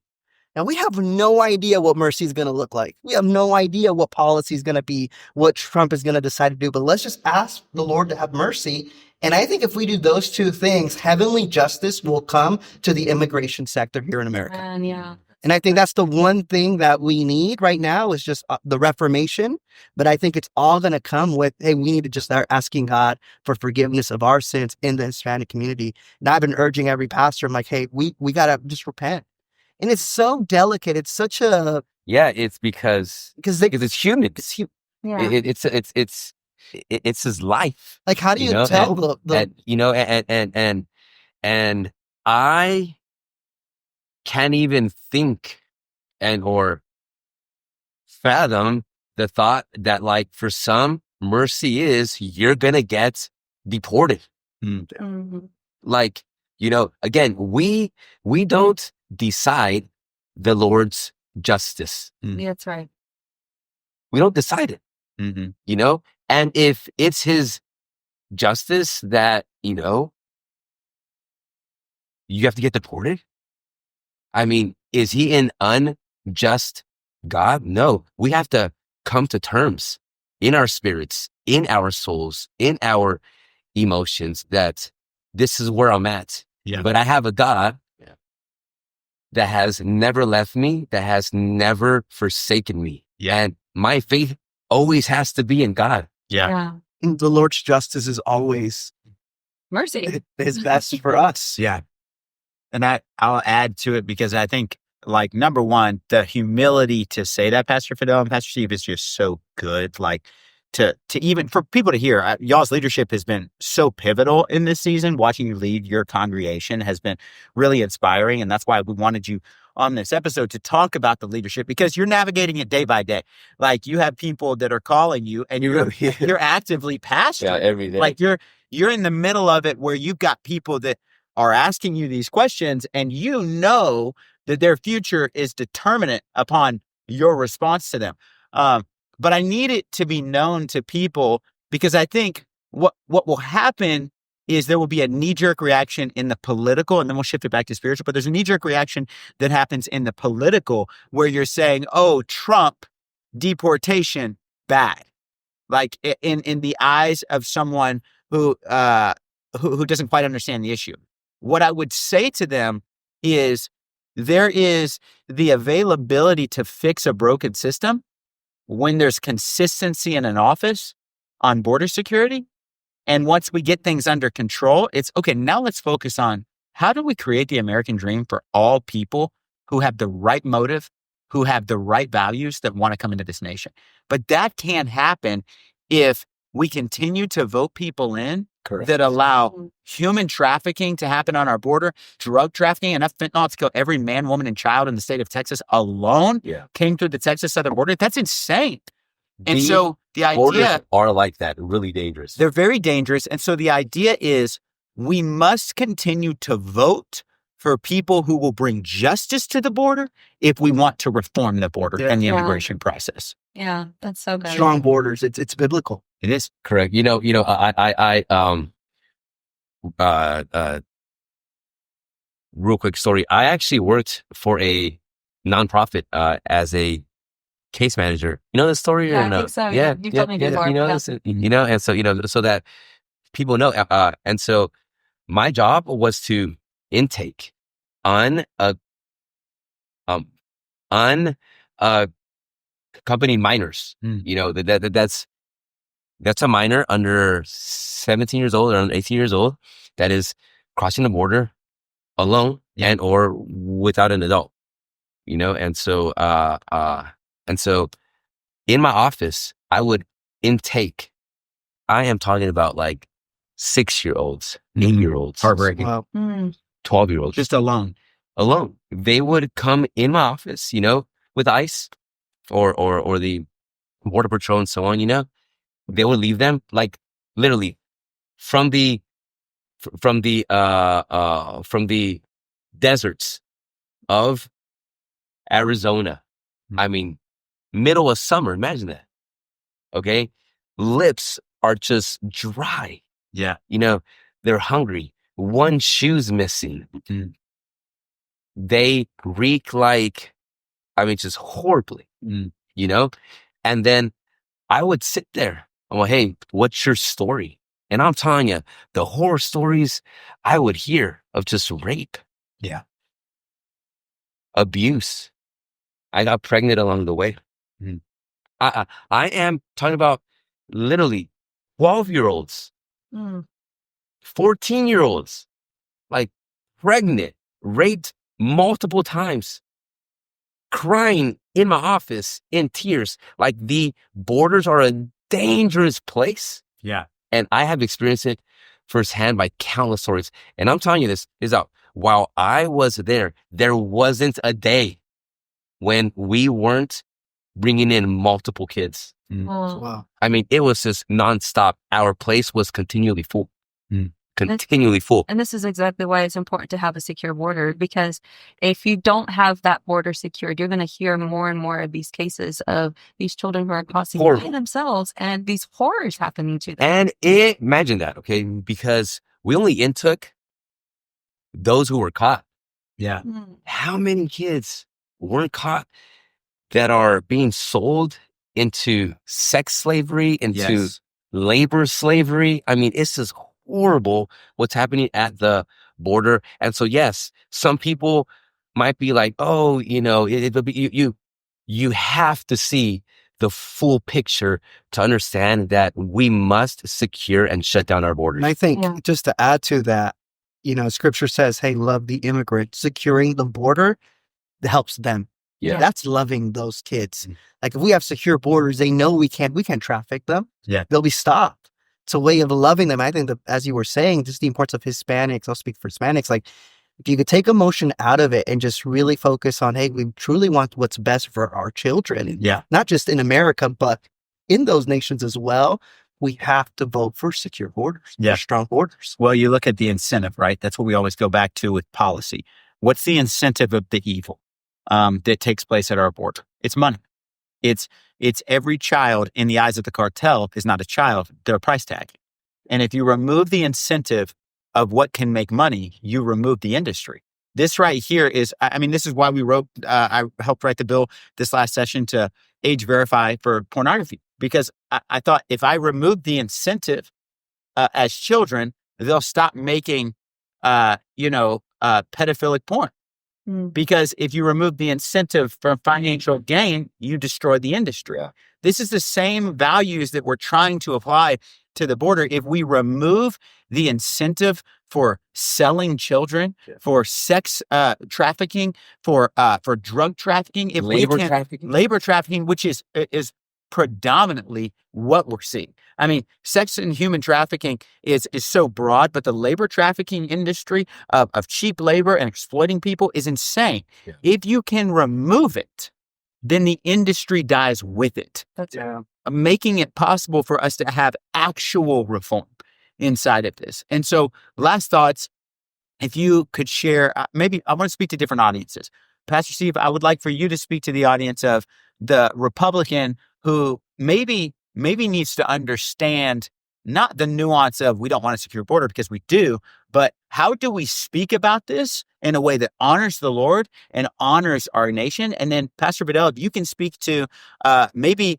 Now, we have no idea what mercy is going to look like. We have no idea what policy is going to be, what Trump is going to decide to do. But let's just ask the Lord to have mercy. And I think if we do those two things, heavenly justice will come to the immigration sector here in America. And I think that's the one thing that we need right now is just the Reformation. But I think it's all going to come with, hey, we need to just start asking God for forgiveness of our sins in the Hispanic community. And I've been urging every pastor, I'm like, hey, we got to just repent. And it's so delicate. It's such a it's because it's human. It's his life. Like, how do you tell and I can't even think or fathom the thought that, like, for some, mercy is you're gonna get deported. Like, again, we don't decide the Lord's justice. That's right. We don't decide it, and if it's his justice that, you have to get deported. I mean, is he an unjust God? No, we have to come to terms in our spirits, in our souls, in our emotions that this is where I'm at. Yeah. But I have a God that has never left me, that has never forsaken me. Yeah. And my faith always has to be in God. Yeah. The Lord's justice is always Mercy. his best for us. Yeah. And I'll add to it because I think, like, number one, the humility to say that, Pastor Fidel and Pastor Steve, is just so good. Like, to even for people to hear, y'all's leadership has been so pivotal in this season. Watching you lead your congregation has been really inspiring. And that's why we wanted you on this episode to talk about the leadership, because you're navigating it day by day. Like, you have people that are calling you and you're actively pastoring. Yeah, every day. Like, you're in the middle of it where you've got people that are asking you these questions, and you know that their future is determinate upon your response to them. But I need it to be known to people, because I think what will happen is there will be a knee-jerk reaction in the political, and then we'll shift it back to spiritual, but there's a knee-jerk reaction that happens in the political where you're saying, oh, Trump, deportation, bad. Like in the eyes of someone who doesn't quite understand the issue. What I would say to them is there is the availability to fix a broken system when there's consistency in an office on border security. And once we get things under control, it's okay, now let's focus on how do we create the American dream for all people who have the right motive, who have the right values that want to come into this nation. But that can't happen if we continue to vote people in that allow human trafficking to happen on our border, drug trafficking, enough fentanyl to kill every man, woman, and child in the state of Texas alone came through the Texas southern border. That's insane. And so the idea are like that, really dangerous. They're very dangerous. And so the idea is we must continue to vote for people who will bring justice to the border if we want to reform the border and the immigration process. Yeah, that's so good. Strong borders. It's biblical. It is. Correct. Real quick story. I actually worked for a nonprofit as a case manager. You know the story or Yeah, I no? think so. Yeah, you told me before. You know this, and so so that people know. And so my job was to intake unaccompanied minors. That's a minor under 17 years old or under 18 years old that is crossing the border alone and or without an adult. And so in my office, I would intake. I am talking about like 6-year-olds, 8-year-olds, Heartbreaking. Wow. 12-year-olds, Just alone. They would come in my office, with ICE or the Border Patrol and so on. They would leave them like literally from the deserts of Arizona. I mean, middle of summer. Imagine that. Okay. Lips are just dry. Yeah. They're hungry. One shoe's missing. They reek just horribly, and then I would sit there. I'm like, hey, what's your story? And I'm telling you, the horror stories I would hear of just rape. Yeah. Abuse. I got pregnant along the way. I am talking about literally 12-year-olds, 14-year-olds, like pregnant, raped multiple times, crying in my office in tears. Like the borders are a dangerous place. Yeah. And I have experienced it firsthand by countless stories. And I'm telling you this is out. While I was there wasn't a day when we weren't bringing in multiple kids. Wow. I mean, it was just nonstop. Our place was continually full. Continually full. And this is exactly why it's important to have a secure border, because if you don't have that border secured, you're going to hear more and more of these cases of these children who are crossing by themselves and these horrors happening to them. And imagine that, okay? Because we only intook those who were caught. Yeah. How many kids weren't caught that are being sold into sex slavery, into labor slavery? I mean, it's just horrible what's happening at the border. And so, yes, some people might be like, oh, you have to see the full picture to understand that we must secure and shut down our borders. And I think just to add to that, scripture says, hey, love the immigrant. Securing the border helps them. Yeah. That's loving those kids. Like if we have secure borders, they know we can't traffic them. Yeah. They'll be stopped. It's a way of loving them. I think that, as you were saying, just the importance of Hispanics, I'll speak for Hispanics, like if you could take emotion out of it and just really focus on, hey, we truly want what's best for our children. Yeah. Not just in America, but in those nations as well, we have to vote for secure borders, Yeah. for strong borders. Well, you look at the incentive, right? That's what we always go back to with policy. What's the incentive of the evil that takes place at our border? It's money. It's every child in the eyes of the cartel is not a child. They're a price tag. And if you remove the incentive of what can make money, you remove the industry. This right here is, I mean, this is why we wrote, I helped write the bill this last session to age verify for pornography, because I thought if I remove the incentive as children, they'll stop making, pedophilic porn. Because if you remove the incentive for financial gain, you destroy the industry. Yeah. This is the same values that we're trying to apply to the border. If we remove the incentive for selling children, for sex trafficking, for drug trafficking, if labor trafficking, which is predominantly what we're seeing. I mean, sex and human trafficking is so broad, but the labor trafficking industry of cheap labor and exploiting people is insane. Yeah. If you can remove it, then the industry dies with it. That's making it possible for us to have actual reform inside of this. And so, last thoughts, if you could share, maybe I want to speak to different audiences. Pastor Steve, I would like for you to speak to the audience of the Republican who maybe needs to understand not the nuance of we don't want a secure border, because we do, but how do we speak about this in a way that honors the Lord and honors our nation? And then Pastor Fidel, if you can speak to maybe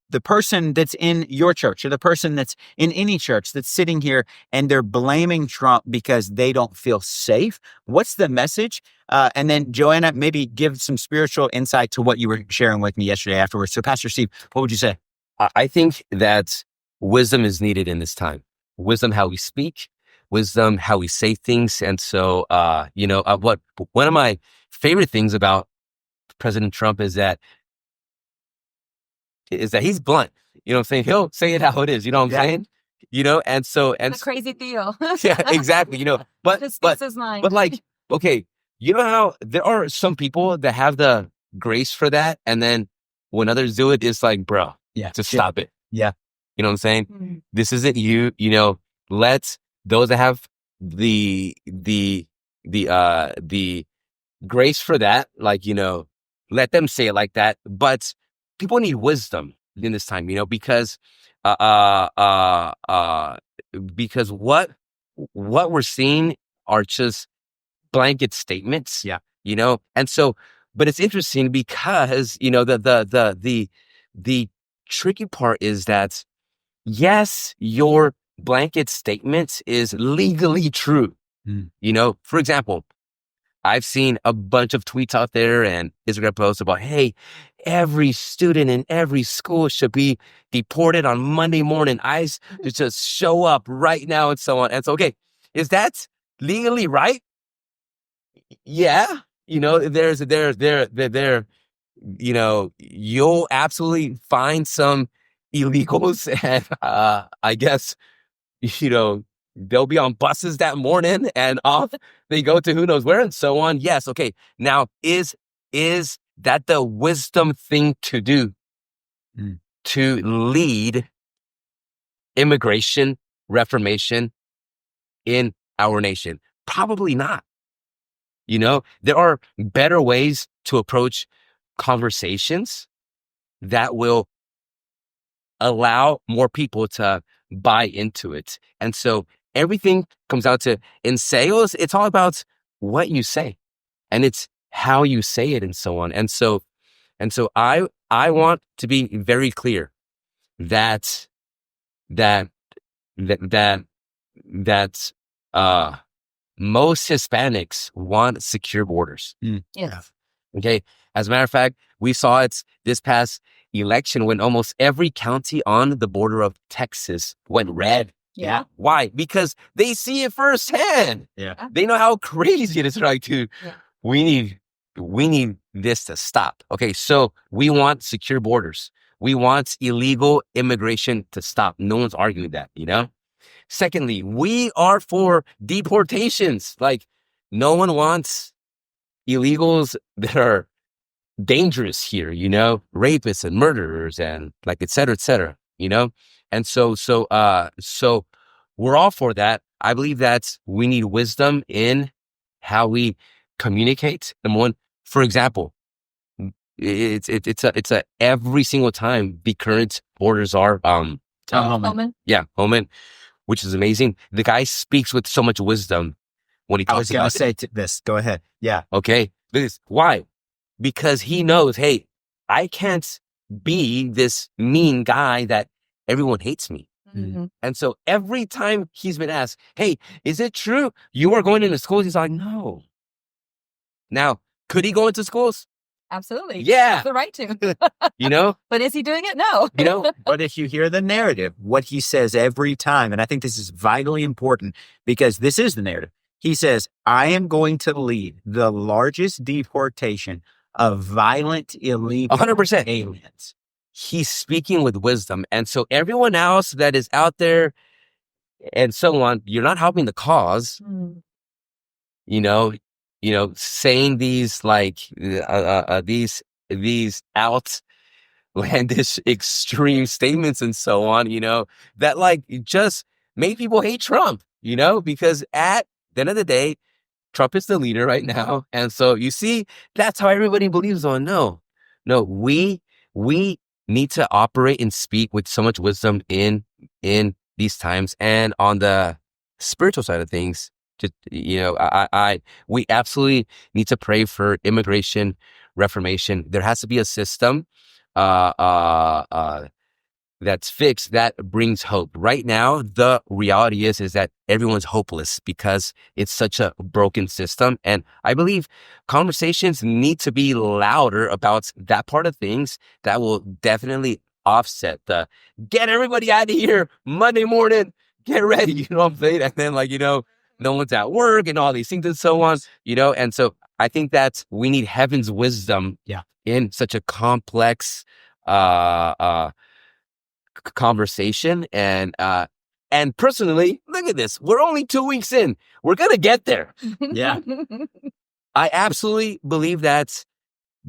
the person that's in your church or the person that's in any church that's sitting here and they're blaming Trump because they don't feel safe. What's the message? And then Joanna, maybe give some spiritual insight to what you were sharing with me yesterday afterwards. So Pastor Steve, what would you say? I think that wisdom is needed in this time. Wisdom, how we speak, wisdom, how we say things. And so, one of my favorite things about President Trump is that he's blunt. You know what I'm saying? He'll say it how it is. You know what I'm saying? And so, and a crazy deal. Yeah, exactly. But just speaks his mind. But like, okay, you know how there are some people that have the grace for that, and then when others do it, it's like, bro, just stop it. Yeah, you know what I'm saying? This isn't you. Let those that have the grace for that, let them say it like that. But people need wisdom in this time, because what we're seeing are just blanket statements. Yeah. And so, but it's interesting because, the tricky part is that, yes, your blanket statement is legally true. For example, I've seen a bunch of tweets out there and Instagram posts about, hey, every student in every school should be deported on Monday morning. I just show up right now and so on. And so, okay, is that legally right? Yeah. You'll absolutely find some illegals and I guess, they'll be on buses that morning and off they go to who knows where and so on. Yes. Okay. Now, is that the wisdom thing to do to lead immigration reformation in our nation? Probably not. There are better ways to approach conversations that will allow more people to buy into it. And so everything comes out to, in sales, it's all about what you say and it's how you say it and so on. And so I want to be very clear that most Hispanics want secure borders. Yes. Okay. As a matter of fact, we saw it this past election when almost every county on the border of Texas went red. Yeah. Why? Because they see it firsthand. Yeah. They know how crazy it is, right? We need this to stop. Okay. So we want secure borders. We want illegal immigration to stop. No one's arguing that, Secondly, we are for deportations. Like, no one wants illegals that are dangerous here, rapists and murderers and like, et cetera, and so we're all for that. I believe that we need wisdom in how we communicate. Number one, for example, it's a every single time the current orders are Moment. Holman, which is amazing. The guy speaks with so much wisdom when he I talks was going about to say this. Go ahead. Yeah. okay, why? Because he knows, hey, I can't be this mean guy that everyone hates me. Mhm. And so every time he's been asked, hey, is it true you are going into schools? He's like, no. Now, could he go into schools? Absolutely. Yeah. Has the right to. But is he doing it? No. But if you hear the narrative, what he says every time, and I think this is vitally important because this is the narrative. He says, I am going to lead the largest deportation of violent, illegal 100%. aliens. He's speaking with wisdom. And so everyone else that is out there and so on, you're not helping the cause, saying these like these outlandish extreme statements and so on, that like just make people hate Trump, because at the end of the day, Trump is the leader right now. And so you see, that's how everybody believes on. No, we need to operate and speak with so much wisdom in these times. And on the spiritual side of things, just, we absolutely need to pray for immigration reformation. There has to be a system, that's fixed, that brings hope. Right now, the reality is that everyone's hopeless because it's such a broken system. And I believe conversations need to be louder about that part of things that will definitely offset the get everybody out of here Monday morning, get ready, you know what I'm saying? And then no one's at work and all these things and so on, and so I think that we need heaven's wisdom in such a complex conversation. And personally, look at this. We're only 2 weeks in. We're going to get there. Yeah. I absolutely believe that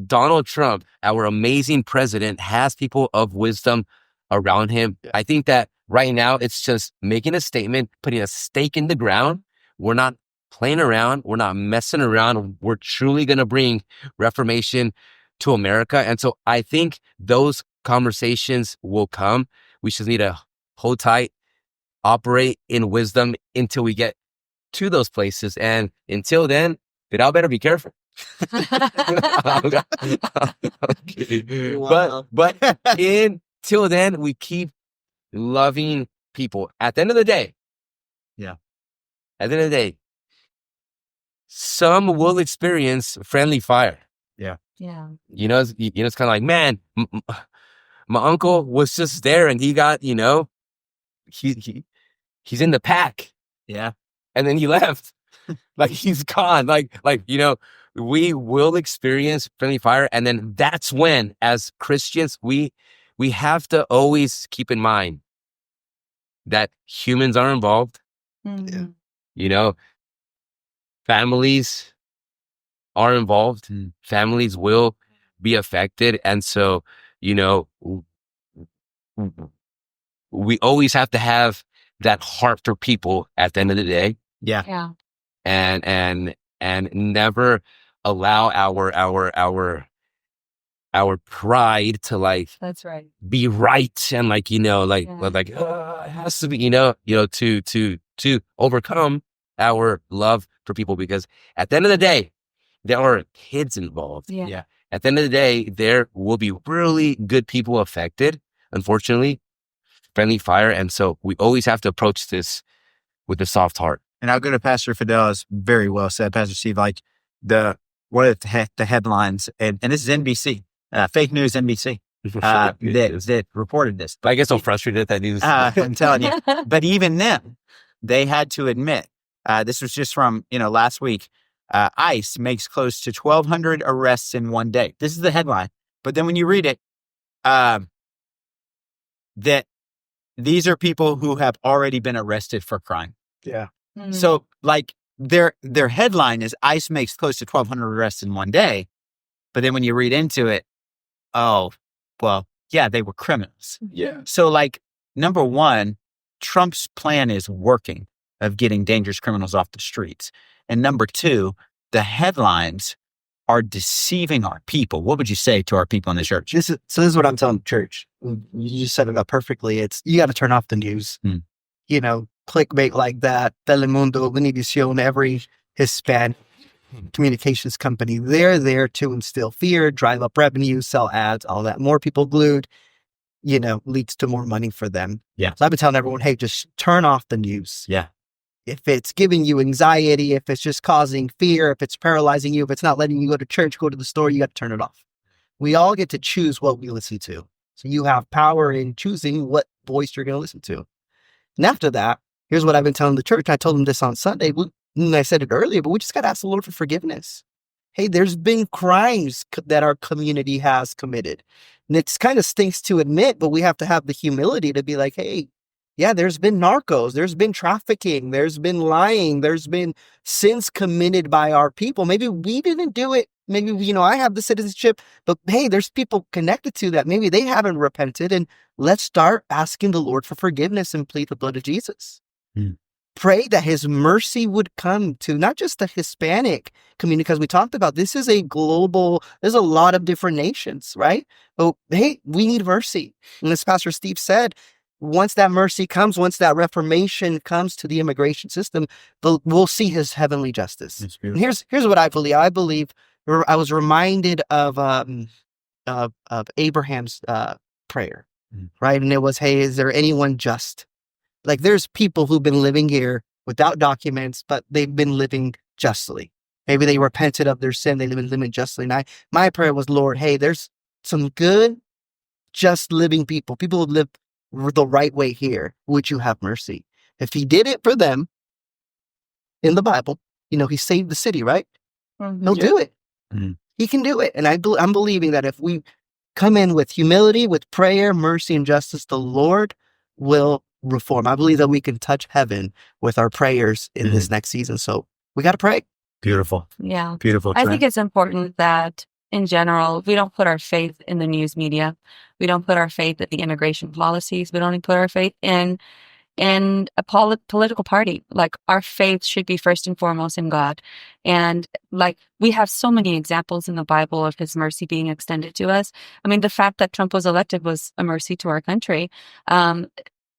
Donald Trump, our amazing president, has people of wisdom around him. I think that right now it's just making a statement, putting a stake in the ground. We're not playing around. We're not messing around. We're truly going to bring reformation to America. And so I think those conversations will come. We just need to hold tight, operate in wisdom until we get to those places. And until then, Fidel better be careful. Wow. But until then, we keep loving people. At the end of the day, some will experience friendly fire. Yeah. It's kind of like, man, my uncle was just there and he got, he's in the pack. Yeah. And then he left. Like he's gone. We will experience friendly fire. And then that's when, as Christians, we have to always keep in mind that humans are involved. Families are involved. Families will be affected. And so, we always have to have that heart for people at the end of the day. Yeah. And never allow our pride to That's right. be right and it has to be, to overcome our love for people, because at the end of the day, there are kids involved. Yeah. At the end of the day, there will be really good people affected, unfortunately, friendly fire. And so we always have to approach this with a soft heart. And I'll go to Pastor Fidel, as very well said, Pastor Steve, one of the headlines, and this is NBC, fake news NBC, that reported this. I get so frustrated at that news. I'm telling you. But even then, they had to admit, this was just from, last week, ICE makes close to 1,200 arrests in one day. This is the headline. But then when you read it, that these are people who have already been arrested for crime. Yeah. So their headline is ICE makes close to 1,200 arrests in one day. But then when you read into it, oh, well, yeah, they were criminals. Yeah. So like, number one, Trump's plan is working of getting dangerous criminals off the streets. And number two, the headlines are deceiving our people. What would you say to our people in the church? This is what I'm telling the church. You just set it up perfectly. It's, you got to turn off the news. You know, clickbait like that, Telemundo, Univision, every Hispanic communications company, they're there to instill fear, drive up revenue, sell ads, all that. More people glued, you know, leads to more money for them. Yeah. So I've been telling everyone, hey, just turn off the news. Yeah. If it's giving you anxiety, if it's just causing fear, if it's paralyzing you, if it's not letting you go to church, go to the store, you got to turn it off. We all get to choose what we listen to. So you have power in choosing what voice you're going to listen to. And after that, here's what I've been telling the church. I told them this on Sunday. And I said it earlier, but we just got to ask the Lord for forgiveness. Hey, there's been crimes that our community has committed. And it's kind of stinks to admit, but we have to have the humility to be like, hey, yeah, there's been narcos, there's been trafficking, there's been lying, there's been sins committed by our people. Maybe we didn't do it. Maybe, you know, I have the citizenship, but hey, there's people connected to that. Maybe they haven't repented. And let's start asking the Lord for forgiveness and plead the blood of Jesus. Pray that his mercy would come to not just the Hispanic community, because we talked about this is a global, there's a lot of different nations, right? But hey, we need mercy. And as Pastor Steve said, once that mercy comes, once that reformation comes to the immigration system, we'll see his heavenly justice. And here's what I believe. I was reminded of Abraham's prayer, right? And it was, hey, is there anyone just? Like, there's people who've been living here without documents, but they've been living justly. Maybe they repented of their sin. They've been living justly. And my prayer was, Lord, hey, there's some good, just living people who live the right way here. Would you have mercy? If he did it for them in the Bible, you know, he saved the city, right? He'll do it. He can do it. And I'm believing that if we come in with humility, with prayer, mercy, and justice, the Lord will reform. I believe that we can touch heaven with our prayers in this next season. So we got to pray. Beautiful. Yeah. Beautiful. I think it's important that in general, we don't put our faith in the news media. We don't put our faith in the immigration policies. We don't put our faith in a political party. Like, our faith should be first and foremost in God. And like, we have so many examples in the Bible of his mercy being extended to us. I mean, the fact that Trump was elected was a mercy to our country.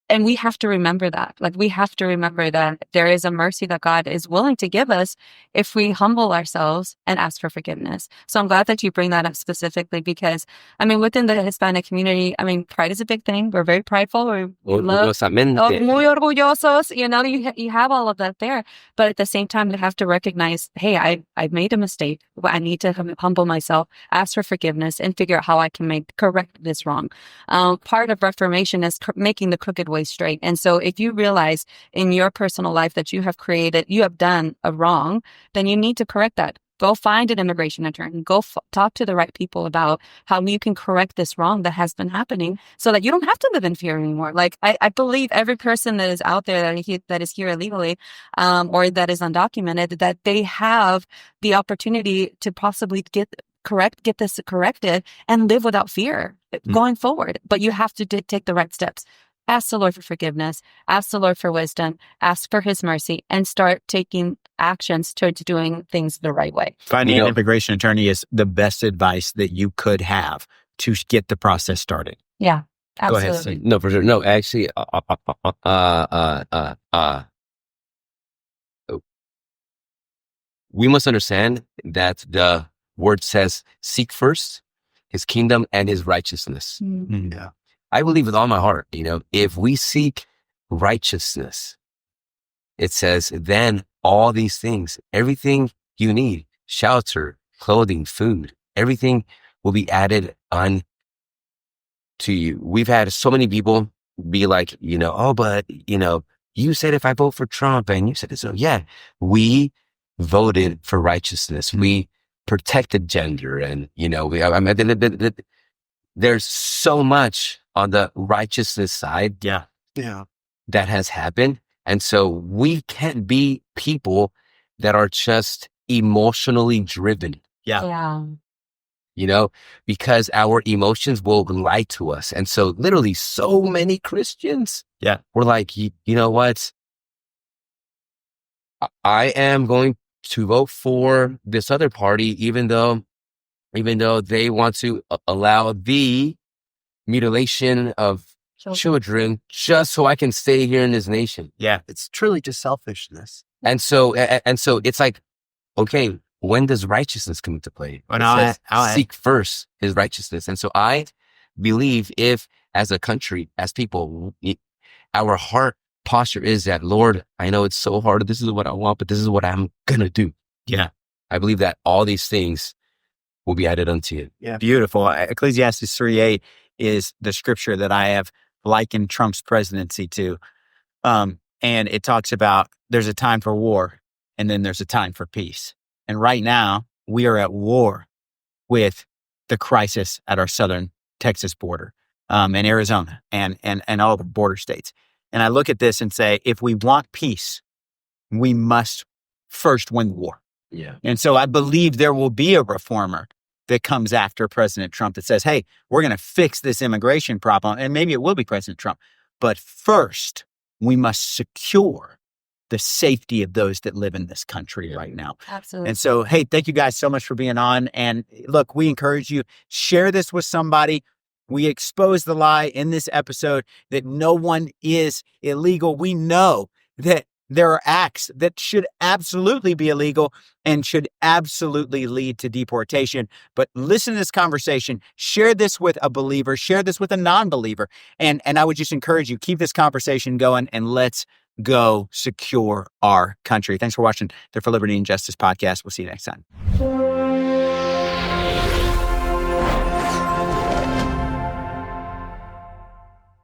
And we have to remember that. Like, we have to remember that there is a mercy that God is willing to give us if we humble ourselves and ask for forgiveness. So I'm glad that you bring that up specifically, because, I mean, within the Hispanic community, I mean, pride is a big thing. We're very prideful. We love, muy orgullosos. You know, you have all of that there. But at the same time, you have to recognize, hey, I've made a mistake. I need to humble myself, ask for forgiveness, and figure out how I can correct this wrong. Part of reformation is making the crooked way straight. And so if you realize in your personal life that you have done a wrong, then you need to correct that. Go find an immigration attorney. Go talk to the right people about how you can correct this wrong that has been happening, so that you don't have to live in fear anymore. Like, I believe every person that is out there that is here illegally, or that is undocumented, that they have the opportunity to possibly get this corrected and live without fear going forward. But you have to take the right steps. Ask the Lord for forgiveness, ask the Lord for wisdom, ask for his mercy, and start taking actions towards doing things the right way. Finding an immigration attorney is the best advice that you could have to get the process started. Yeah, absolutely. Go ahead. No, for sure. No, actually, we must understand that the word says, seek first his kingdom and his righteousness. Yeah. I believe with all my heart, you know, if we seek righteousness, it says, then all these things, everything you need, shelter, clothing, food, everything will be added unto you. We've had so many people be like, you know, oh, but, you know, you said if I vote for Trump and you said this. So yeah, we voted for righteousness. We protected gender. And, you know, there's so much on the righteousness side that has happened. And so we can't be people that are just emotionally driven. Yeah. because our emotions will lie to us. And so literally so many Christians were like, you know what? I am going to vote for this other party, even though they want to allow the mutilation of children just so I can stay here in this nation. Yeah. It's truly just selfishness. And so it's like, okay, when does righteousness come into play? It says, seek first his righteousness. And so I believe if as a country, as people, our heart posture is that, Lord, I know it's so hard. This is what I want, but this is what I'm going to do. Yeah. I believe that all these things will be added unto you. Yeah. Beautiful. Ecclesiastes 3:8 is the scripture that I have likened Trump's presidency to. And it talks about there's a time for war and then there's a time for peace. And right now we are at war with the crisis at our southern Texas border, and Arizona and all the border states. And I look at this and say, if we want peace, we must first win the war. Yeah. And so I believe there will be a reformer that comes after President Trump that says, hey, we're going to fix this immigration problem. And maybe it will be President Trump. But first, we must secure the safety of those that live in this country right now. Absolutely. And so, hey, thank you guys so much for being on. And look, we encourage you, share this with somebody. We expose the lie in this episode that no one is illegal. We know that there are acts that should absolutely be illegal and should absolutely lead to deportation. But listen to this conversation, share this with a believer, share this with a non-believer. And I would just encourage you, keep this conversation going and let's go secure our country. Thanks for watching the For Liberty and Justice podcast. We'll see you next time.